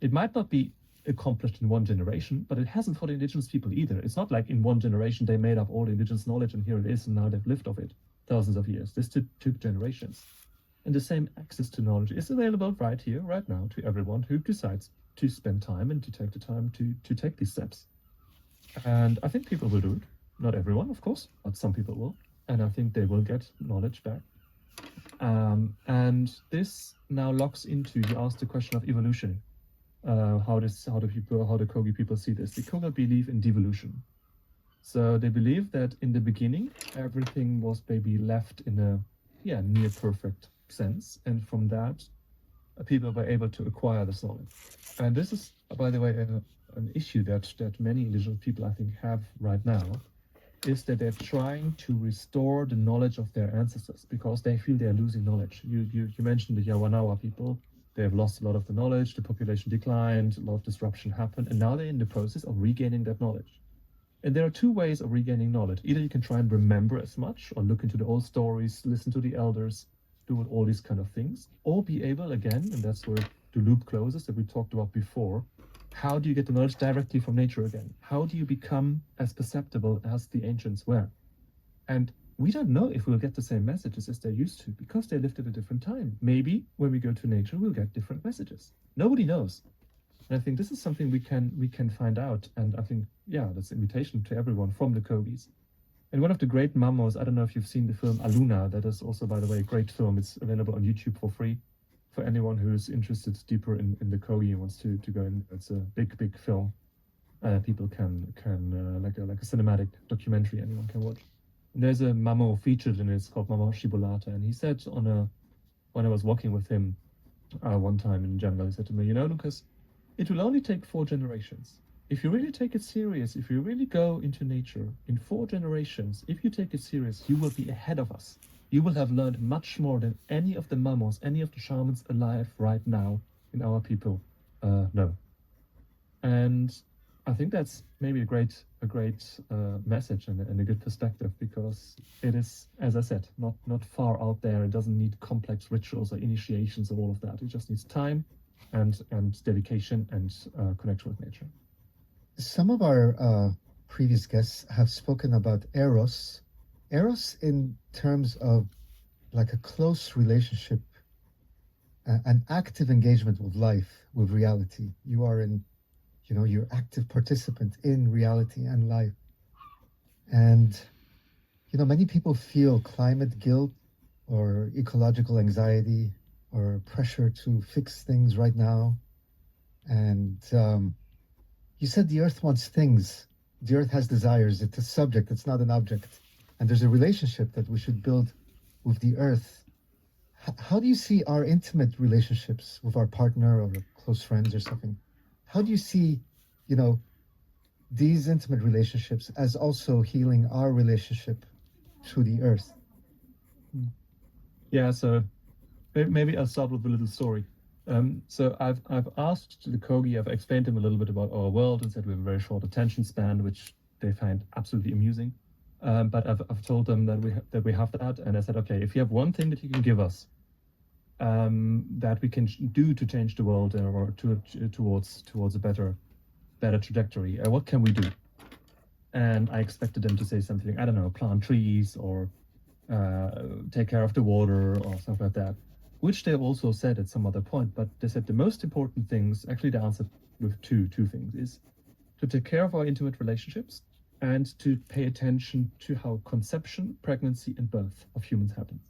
[SPEAKER 2] It might not be accomplished in one generation, but it hasn't for the indigenous people either. It's not like in one generation they made up all the indigenous knowledge and here it is and now they've lived off it thousands of years. This took generations. And the same access to knowledge is available right here, right now, to everyone who decides to spend time and to take the time to take these steps. And I think people will do it. Not everyone, of course, but some people will. And I think they will get knowledge back. And this now locks into, you asked the question of evolution. How the Kogi people see this. The Kogi believe in devolution. So they believe that in the beginning, everything was maybe left in a near perfect sense, and from that people were able to acquire this knowledge. And this is, by the way, an issue that many indigenous people I think have right now, is that they're trying to restore the knowledge of their ancestors because they feel they're losing knowledge. You mentioned the Yawanawa people. They have lost a lot of the knowledge, the population declined, a lot of disruption happened, and now they're in the process of regaining that knowledge. And there are two ways of regaining knowledge. Either you can try and remember as much, or look into the old stories, listen to the elders, do all these kind of things, or be able, again, and that's where the loop closes that we talked about before, how do you get the knowledge directly from nature again? How do you become as perceptible as the ancients were? And we don't know if we'll get the same messages as they used to, because they lived at a different time. Maybe when we go to nature, we'll get different messages. Nobody knows. And I think this is something we can find out. And I think, that's an invitation to everyone from the Kogis. And one of the great mamos, I don't know if you've seen the film Aluna, that is also, by the way, a great film. It's available on YouTube for free for anyone who is interested deeper in the Kogi and wants to go in. It's a big film. People can like a cinematic documentary anyone can watch. And there's a mamo featured in it. It's called Mamo Shibolata. And he said when I was walking with him one time in the jungle, he said to me, Lucas, it will only take 4 generations. If you really take it serious, if you really go into nature, in 4 generations, if you take it serious, you will be ahead of us. You will have learned much more than any of the mamos, any of the shamans alive right now in our people know. And I think that's maybe a great message and a good perspective, because it is, as I said, not far out there. It doesn't need complex rituals or initiations or all of that. It just needs time and dedication and connection with nature.
[SPEAKER 1] Some of our previous guests have spoken about Eros. Eros in terms of like a close relationship, an active engagement with life, with reality. You are you're active participant in reality and life. And, many people feel climate guilt or ecological anxiety or pressure to fix things right now. And You said the earth wants things. The earth has desires. It's a subject, it's not an object. And there's a relationship that we should build with the earth. How do you see our intimate relationships with our partner or close friends or something? How do you see, these intimate relationships as also healing our relationship to the earth?
[SPEAKER 2] Yeah, so maybe I'll start with a little story. So I've asked the Kogi, I've explained to them a little bit about our world and said we have a very short attention span, which they find absolutely amusing. But I've told them that we have that, and I said, okay, if you have one thing that you can give us, that we can do to change the world or towards a better trajectory, what can we do? And I expected them to say something, I don't know, plant trees or take care of the water or stuff like that, which they also said at some other point. But they said the most important things, actually they answered with two things, is to take care of our intimate relationships and to pay attention to how conception, pregnancy, and birth of humans happens.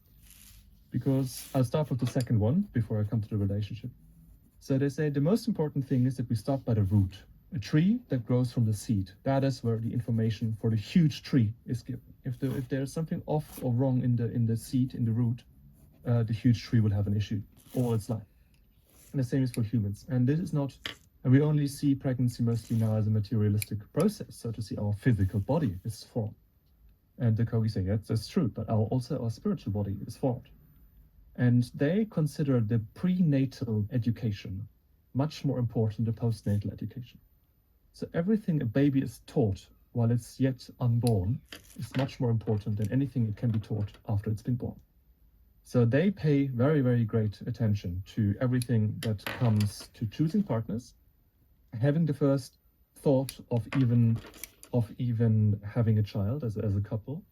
[SPEAKER 2] Because I'll start with the second one before I come to the relationship. So they say the most important thing is that we start by the root. A tree that grows from the seed. That is where the information for the huge tree is given. If there's something off or wrong in the seed, in the root, the huge tree will have an issue all its life. And the same is for humans. And this is not, and we only see pregnancy mostly now as a materialistic process. So to see our physical body is formed. And the Kogi say, yes, that's true, but also our spiritual body is formed. And they consider the prenatal education much more important than postnatal education. So everything a baby is taught while it's yet unborn is much more important than anything it can be taught after it's been born. So they pay very, very great attention to everything that comes to choosing partners, having the first thought of even having a child as a couple,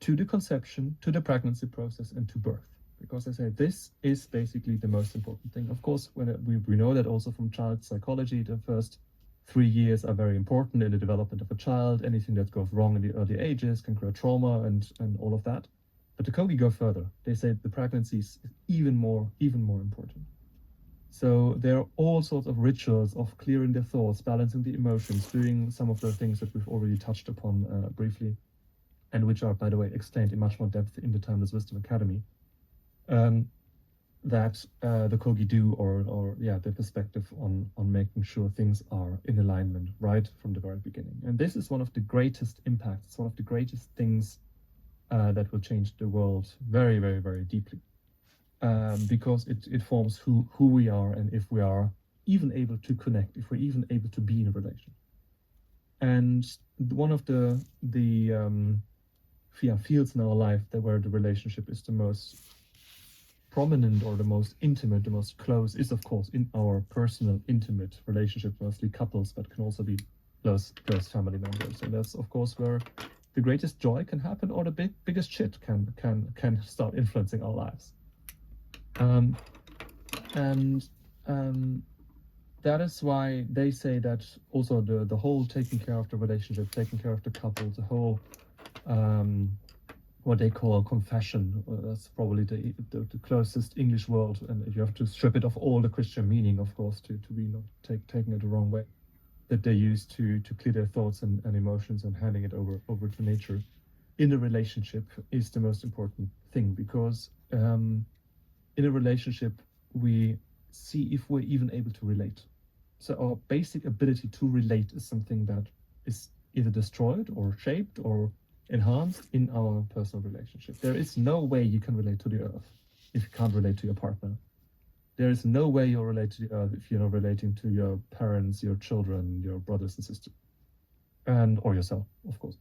[SPEAKER 2] to the conception, to the pregnancy process, and to birth. Because I say this is basically the most important thing. Of course, when we know that also from child psychology, the first 3 years are very important in the development of a child. Anything that goes wrong in the early ages can create trauma and all of that. But the Kogi go further. They say the pregnancy is even more important. So there are all sorts of rituals of clearing the thoughts, balancing the emotions, doing some of the things that we've already touched upon briefly, and which are, by the way, explained in much more depth in the Timeless Wisdom Academy. That the Kogi do, or the perspective on making sure things are in alignment right from the very beginning. And this is one of the greatest impacts, one of the greatest things that will change the world very, very, very deeply. Because it forms who we are, and if we are even able to connect, if we're even able to be in a relation. And one of the fields in our life where the relationship is the most prominent or the most intimate, the most close, is of course in our personal intimate relationship, mostly couples, but can also be close family members. And that's of course where the greatest joy can happen, or the biggest shit can start influencing our lives. That is why they say that also the whole taking care of the relationship, taking care of the couple, the whole what they call confession. That's probably the closest English word, and you have to strip it of all the Christian meaning, of course, to be not taking it the wrong way, that they use to clear their thoughts and emotions and handing it over to nature in a relationship is the most important thing. Because in a relationship we see if we're even able to relate. So our basic ability to relate is something that is either destroyed or shaped or enhanced in our personal relationship. There is no way you can relate to the earth if you can't relate to your partner. There is no way you'll relate to the earth if you're not relating to your parents, your children, your brothers and sisters, or yourself, of course.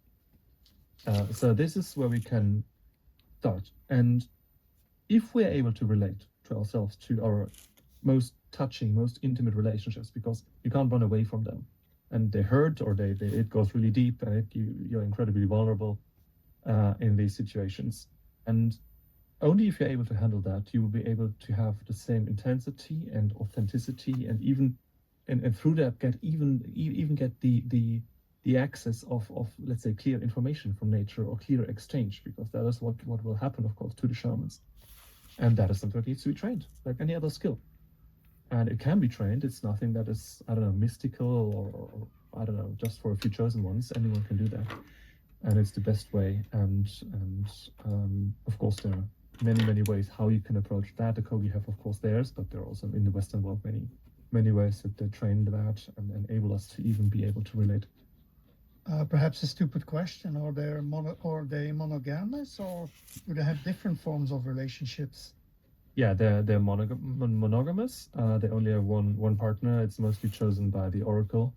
[SPEAKER 2] So this is where we can start. And if we're able to relate to ourselves, to our most touching, most intimate relationships, because you can't run away from them, and they hurt, or it goes really deep, and you're incredibly vulnerable in these situations. And only if you're able to handle that, you will be able to have the same intensity and authenticity, and even and through that get the access of let's say clear information from nature, or clear exchange, because that is what will happen, of course, to the shamans. And that is something that needs to be trained like any other skill. And it can be trained. It's nothing that is, I don't know, mystical I don't know, just for a few chosen ones. Anyone can do that, and it's the best way. And of course there are many ways how you can approach that. The Kogi have of course theirs, but there are also in the Western world many ways that they train that and enable us to even be able to relate.
[SPEAKER 3] Perhaps a stupid question: are they monogamous, or do they have different forms of relationships?
[SPEAKER 2] Yeah, they're monogamous. They only have one partner. It's mostly chosen by the oracle,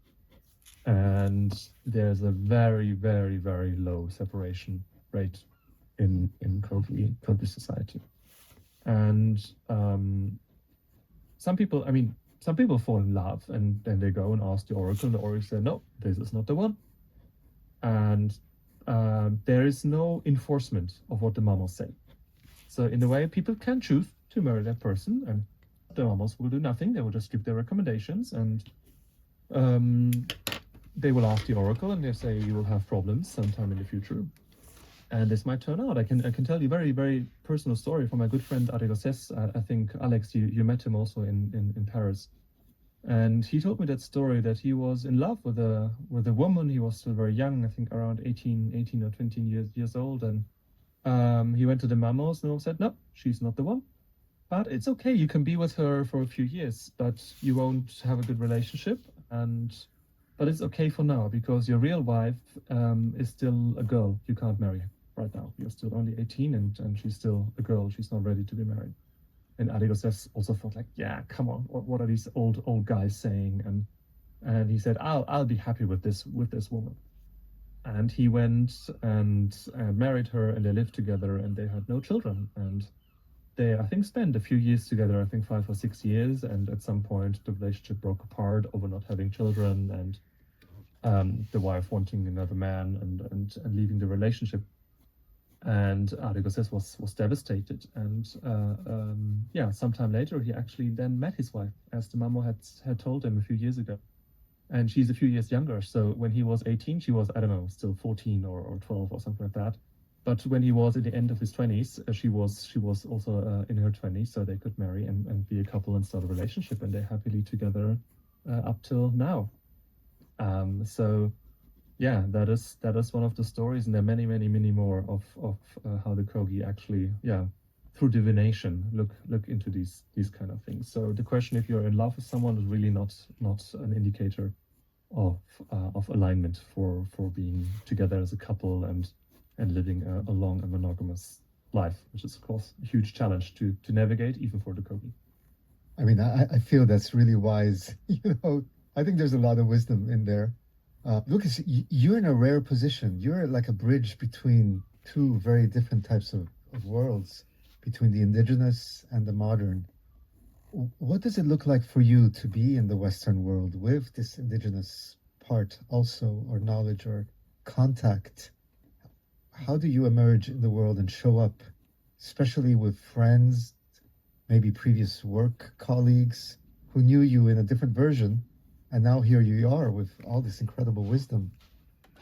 [SPEAKER 2] and there's a very low separation rate in Kogi society. And some people fall in love, and then they go and ask the oracle, and the oracle says, no, this is not the one. And there is no enforcement of what the mamos say. So in a way, people can choose to marry that person, and the mamos will do nothing. They will just give their recommendations, and they will ask the oracle, and they say you will have problems sometime in the future, and this might turn out. I can tell you very personal story from my good friend Astroc0de. I think Alex, you met him also in Paris, and he told me that story that he was in love with a woman. He was still very young, I think around 18 or 20 years old, and he went to the mamos, and they said, no, she's not the one. But it's okay, you can be with her for a few years, but you won't have a good relationship. But it's okay for now, because your real wife is still a girl. You can't marry her right now. You're still only 18, and she's still a girl. She's not ready to be married. And Astroc0de also felt like, yeah, come on, what are these old guys saying? And he said, I'll be happy with this woman. And he went and married her, and they lived together, and they had no children. And they, I think, spent a few years together, I think 5 or 6 years, and at some point the relationship broke apart over not having children, and the wife wanting another man and leaving the relationship. And Astroc0de was devastated. And yeah, sometime later he actually then met his wife, as the mamo had told him a few years ago. And she's a few years younger, so when he was 18, she was, I don't know, still 14 or 12 or something like that. But when he was at the end of his 20s, she was also in her 20s, so they could marry and be a couple and start a relationship, and they're happily together up till now. So yeah, that is one of the stories, and there are many more of how the Kogi actually, yeah, through divination look into these kind of things. So the question if you're in love with someone is really not an indicator of alignment for being together as a couple and living a long and monogamous life, which is of course a huge challenge to navigate even for the Kogi.
[SPEAKER 1] I mean, I feel that's really wise. I think there's a lot of wisdom in there. Lucas, you're in a rare position. You're like a bridge between two very different types of worlds, between the indigenous and the modern. What does it look like for you to be in the Western world with this indigenous part also, or knowledge or contact? How do you emerge in the world and show up, especially with friends, maybe previous work colleagues who knew you in a different version, and now here you are with all this incredible wisdom?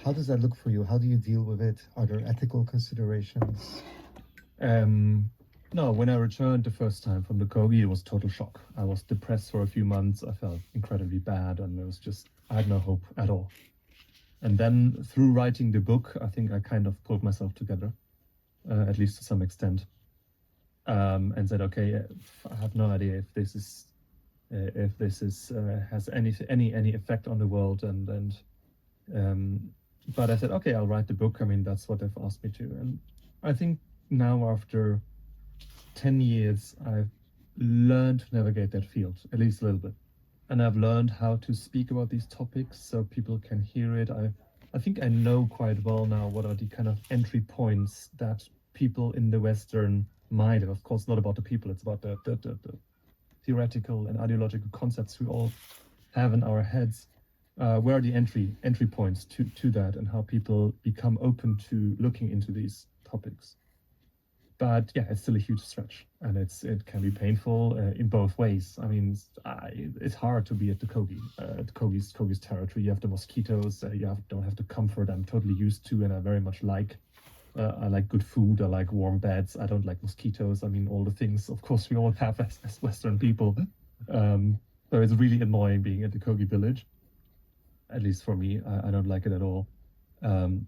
[SPEAKER 1] How does that look for you? How do you deal with it? Are there ethical considerations?
[SPEAKER 2] No, when I returned the first time from the Kogi, it was total shock. I was depressed for a few months. I felt incredibly bad, and I had no hope at all. And then through writing the book, I think I kind of pulled myself together, at least to some extent, and said, okay, I have no idea if this is has any effect on the world, but I said, okay, I'll write the book. I mean, that's what they've asked me to, and I think now after 10 years, I've learned to navigate that field, at least a little bit. And I've learned how to speak about these topics so people can hear it. I think I know quite well now what are the kind of entry points that people in the Western mind, and of course not about the people, it's about the theoretical and ideological concepts we all have in our heads. Where are the entry points to that, and how people become open to looking into these topics. But yeah, it's still a huge stretch, and it can be painful in both ways. I mean, it's hard to be at the Kogi, Kogi's territory. You have the mosquitoes. Don't have the comfort I'm totally used to, and I very much like. I like good food. I like warm beds. I don't like mosquitoes. I mean, all the things, of course, we all have as Western people. So it's really annoying being at the Kogi village. At least for me, I don't like it at all. And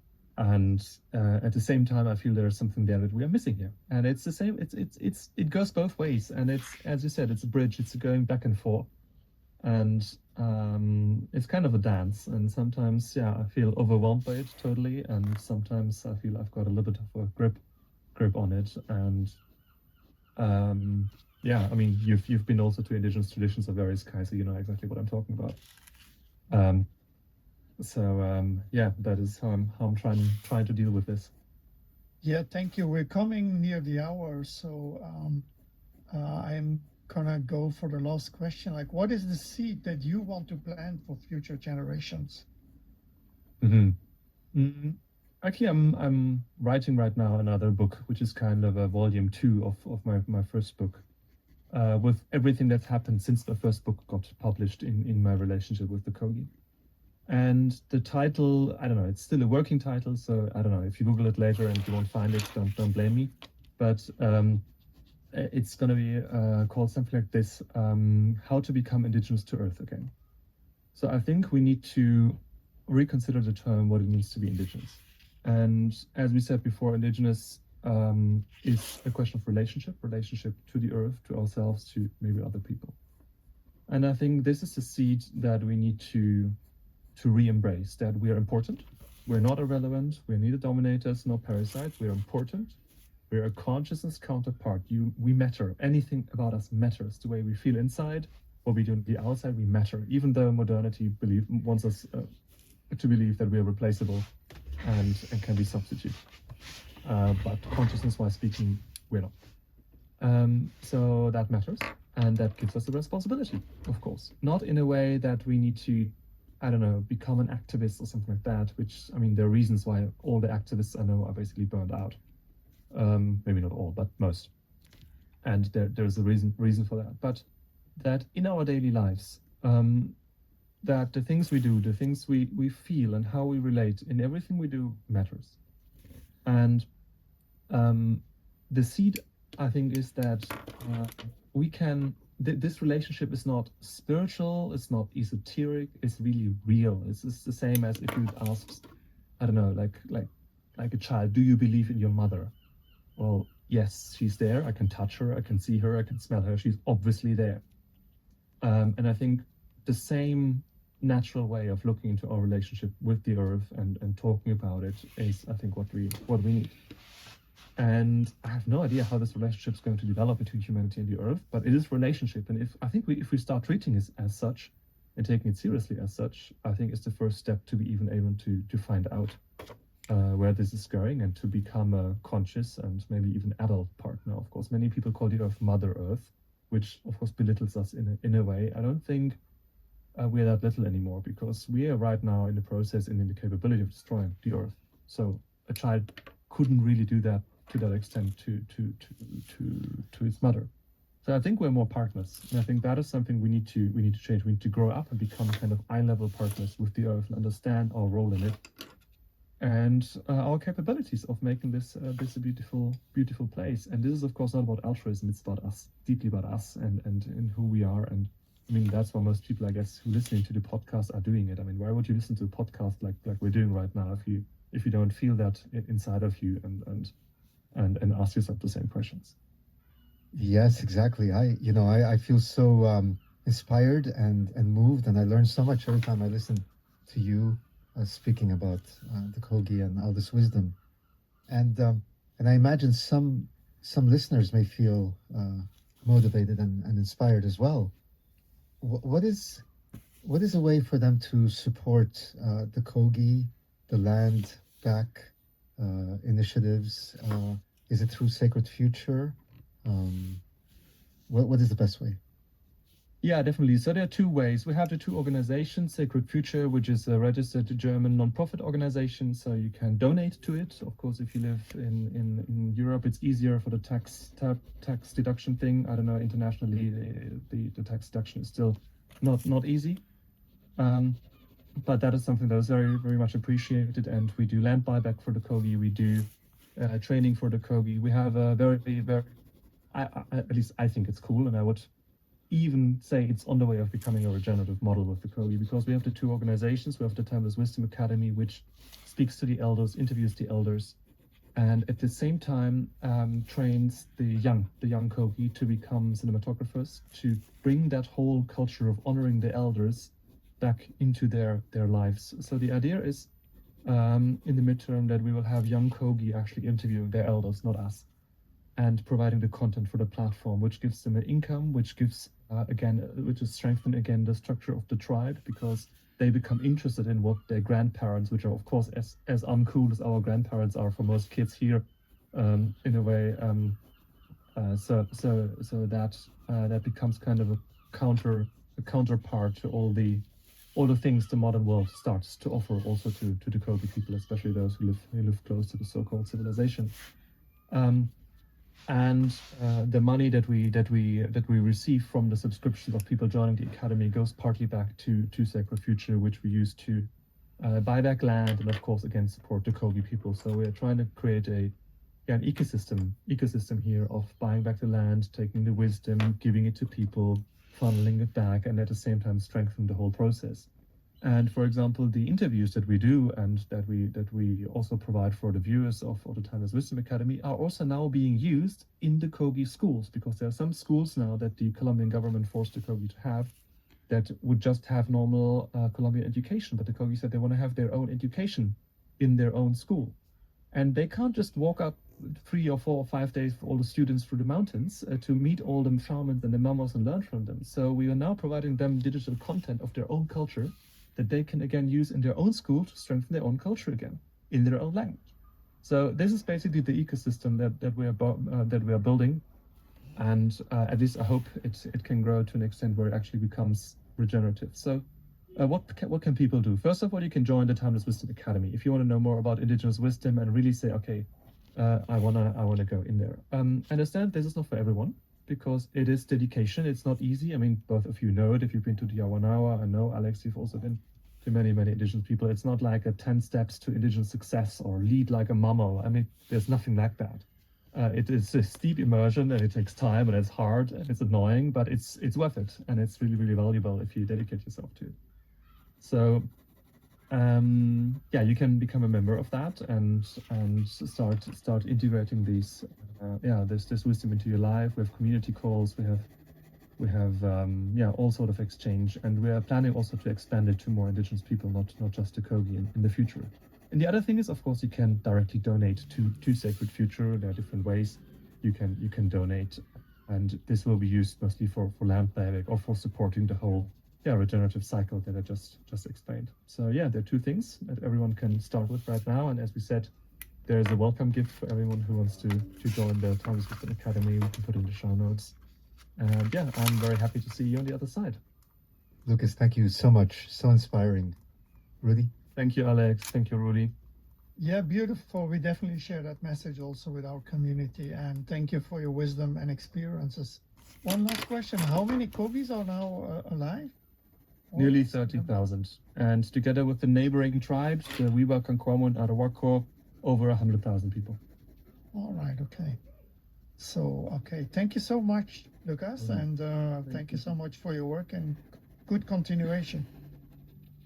[SPEAKER 2] at the same time, I feel there's something there that we are missing here. And it's the same. It goes both ways. And it's, as you said, it's a bridge. It's going back and forth. And it's kind of a dance. And sometimes, yeah, I feel overwhelmed by it totally. And sometimes I feel I've got a little bit of a grip on it. And yeah, I mean, you've been also to indigenous traditions of various kinds, so you know exactly what I'm talking about. Yeah, that is how I'm trying to deal with this.
[SPEAKER 3] Yeah, thank you. We're coming near the hour, so I'm gonna go for the last question. Like, what is the seed that you want to plant for future generations?
[SPEAKER 2] Actually, I'm writing right now another book, which is kind of a volume 2 of my first book, with everything that's happened since the first book got published in my relationship with the Kogi. And the title, I don't know, it's still a working title, so I don't know, if you Google it later and you won't find it, don't blame me. But it's going to be called something like this, How to Become Indigenous to Earth Again. So I think we need to reconsider the term, what it means to be indigenous. And as we said before, indigenous is a question of relationship to the earth, to ourselves, to maybe other people. And I think this is the seed that we need to re-embrace, that we are important. We're not irrelevant. We're neither dominators nor parasites. We're important. We're a consciousness counterpart. We matter. Anything about us matters. The way we feel inside, what we do on the outside, we matter. Even though modernity wants us to believe that we are replaceable and can be substituted. But consciousness-wise speaking, we're not. So that matters. And that gives us a responsibility, of course. Not in a way that we need to, I don't know, become an activist or something like that, which, I mean, there are reasons why all the activists I know are basically burned out. Maybe not all, but most. And there's a reason for that. But that in our daily lives, that the things we do, the things we feel and how we relate in everything we do matters. And the seed, I think, is that we can, this relationship is not spiritual, it's not esoteric, it's really real. It's the same as if you asked, I don't know, like a child, do you believe in your mother? Well, yes, she's there. I can touch her, I can see her, I can smell her. She's obviously there. And I think the same natural way of looking into our relationship with the earth and talking about it is, I think, what we need. And I have no idea how this relationship is going to develop between humanity and the earth, but it is a relationship. And if we start treating it as such and taking it seriously as such, I think it's the first step to be even able to find out where this is going and to become a conscious and maybe even adult partner. Of course, many people call the earth Mother Earth, which of course belittles us in a way. I don't think we're that little anymore, because we are right now in the process and in the capability of destroying the earth. So a child couldn't really do that to that extent to its mother. So I think we're more partners, and I think that is something we need to change. We need to grow up and become kind of eye-level partners with the earth and understand our role in it and our capabilities of making this a beautiful place. And this is of course not about altruism, it's about us, deeply about us and who we are. And I mean, that's why most people, I guess, who listening to the podcast are doing it. I mean, why would you listen to a podcast like we're doing right now if you don't feel that inside of you and ask yourself the same questions?
[SPEAKER 1] Yes, exactly. I feel so inspired and moved, and I learn so much every time I listen to you speaking about the Kogi and all this wisdom. And I imagine some listeners may feel motivated and inspired as well. What is a way for them to support the Kogi, the land back initiatives? Is it through Sacred Future? What is the best way?
[SPEAKER 2] Yeah, definitely. So there are two ways. We have the two organizations, Sacred Future, which is a registered German non-profit organization, so you can donate to it. Of course, if you live in Europe, it's easier for the tax deduction thing. I don't know, internationally, the tax deduction is still not easy. But that is something that is very, very much appreciated, and we do land buyback for the Kogi. We do training for the Kogi. We have a very, very, at least I think it's cool, and I would even say it's on the way of becoming a regenerative model with the Kogi, because we have the two organizations. We have the Timeless Wisdom Academy, which speaks to the elders, interviews the elders, and at the same time trains the young Kogi to become cinematographers, to bring that whole culture of honoring the elders back into their lives. So the idea is in the midterm that we will have young Kogi actually interviewing their elders, not us, and providing the content for the platform, which gives them an income, which gives which is strengthen again the structure of the tribe, because they become interested in what their grandparents, which are of course as uncool as our grandparents are for most kids here, in a way. So that becomes kind of a counterpart to all the things the modern world starts to offer also to the Kogi people, especially those who live close to the so-called civilization. And the money that we receive from the subscriptions of people joining the academy goes partly back to Sacred Future, which we use to buy back land and of course again support the Kogi people. So we're trying to create an ecosystem here of buying back the land, taking the wisdom, giving it to people, funneling it back, and at the same time strengthen the whole process. And for example, the interviews that we do and that we also provide for the viewers of the Timeless Wisdom Academy are also now being used in the Kogi schools, because there are some schools now that the Colombian government forced the Kogi to have that would just have normal Colombian education, but the Kogi said they want to have their own education in their own school. And they can't just walk up 3 or 4 or 5 days for all the students through the mountains to meet all the shamans and the mamos and learn from them. So we are now providing them digital content of their own culture that they can again use in their own school to strengthen their own culture again in their own language. So this is basically the ecosystem that we are building, and at least I hope it can grow to an extent where it actually becomes regenerative. So what can people do? First of all, you can join the Timeless Wisdom Academy if you want to know more about indigenous wisdom and really say, okay, I wanna go in there. Understand this is not for everyone, because it is dedication. It's not easy. I mean, both of you know it if you've been to the Yawanawa. I know, Alex, you've also been to many indigenous people. It's not like a 10 steps to indigenous success or lead like a mamo. I mean, there's nothing like that. It is a steep immersion, and it takes time, and it's hard, and it's annoying, but it's worth it, and it's really valuable if you dedicate yourself to it. So you can become a member of that and start integrating this wisdom into your life. We have community calls. We have all sort of exchange, and we are planning also to expand it to more indigenous people, not just to Kogi in the future. And the other thing is, of course, you can directly donate to Sacred Future. There are different ways you can donate, and this will be used mostly for land buyback or for supporting the whole regenerative cycle that I just explained. So there are two things that everyone can start with right now, and as we said, there is a welcome gift for everyone who wants to join the Timeless Wisdom Academy. We can put in the show notes. And I'm very happy to see you on the other side.
[SPEAKER 1] Lucas, thank you so much. So inspiring. Rudy?
[SPEAKER 2] Thank you, Alex. Thank you, Rudy.
[SPEAKER 3] Yeah, beautiful. We definitely share that message also with our community, and thank you for your wisdom and experiences. One last question. How many Kogis are now alive?
[SPEAKER 2] Nearly 30,000. And together with the neighboring tribes, the Wiwa, Kankwamo, and Arawako, over 100,000 people.
[SPEAKER 3] All right, okay. So, thank you so much, Lucas, and thank you so much for your work, and good continuation.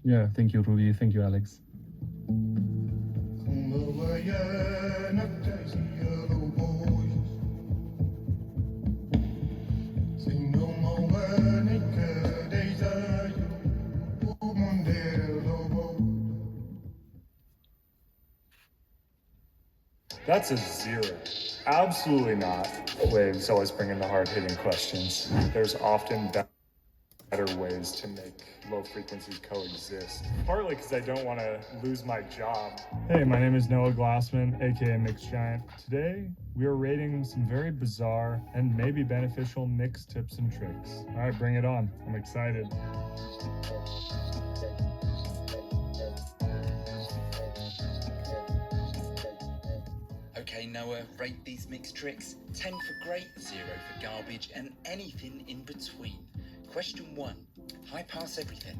[SPEAKER 2] Yeah, thank you, Rudy. Thank you, Alex.
[SPEAKER 4] That's a 0. Absolutely not. Waves always bring in the hard-hitting questions. There's often better ways to make low frequencies coexist. Partly because I don't want to lose my job. Hey, my name is Noah Glassman, aka Mixed Giant. Today, we are rating some very bizarre and maybe beneficial mix tips and tricks. All right, bring it on. I'm excited.
[SPEAKER 5] Okay, Noah, rate these mixed tricks. 10 for great, 0 for garbage, and anything in between. Question 1. High pass everything.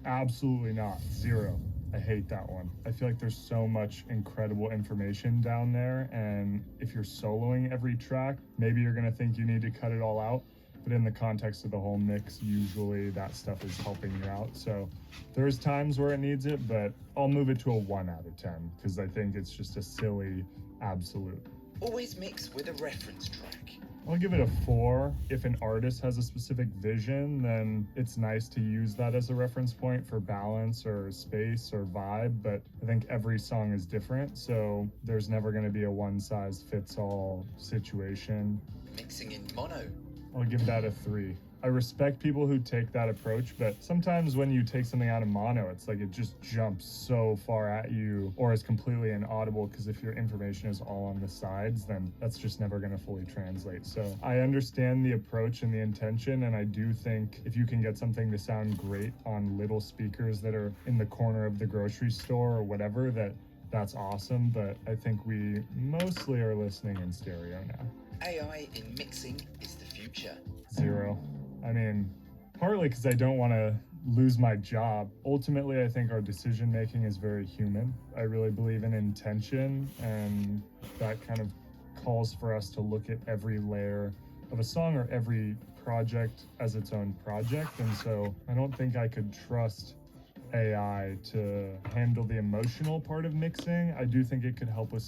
[SPEAKER 4] Absolutely not. 0. I hate that one. I feel like there's so much incredible information down there, and if you're soloing every track, maybe you're gonna think you need to cut it all out. but in the context of the whole mix, usually that stuff is helping you out. So there's times where it needs it, but I'll move it to a 1 out of 10 because I think it's just a silly absolute.
[SPEAKER 5] Always mix with a reference track.
[SPEAKER 4] I'll give it a 4. If an artist has a specific vision, then it's nice to use that as a reference point for balance or space or vibe, but I think every song is different, so there's never going to be a one-size-fits-all situation.
[SPEAKER 5] Mixing in mono.
[SPEAKER 4] I'll give that a 3. I respect people who take that approach, but sometimes when you take something out of mono, it's like it just jumps so far at you or is completely inaudible, because if your information is all on the sides, then that's just never going to fully translate. So I understand the approach and the intention, and I do think if you can get something to sound great on little speakers that are in the corner of the grocery store or whatever, that's awesome, but I think we mostly are listening in stereo now.
[SPEAKER 5] AI in mixing is the future.
[SPEAKER 4] 0. I mean, partly because I don't want to lose my job. Ultimately, I think our decision making is very human. I really believe in intention, and that kind of calls for us to look at every layer of a song or every project as its own project. And so I don't think I could trust AI to handle the emotional part of mixing. I do think it could help with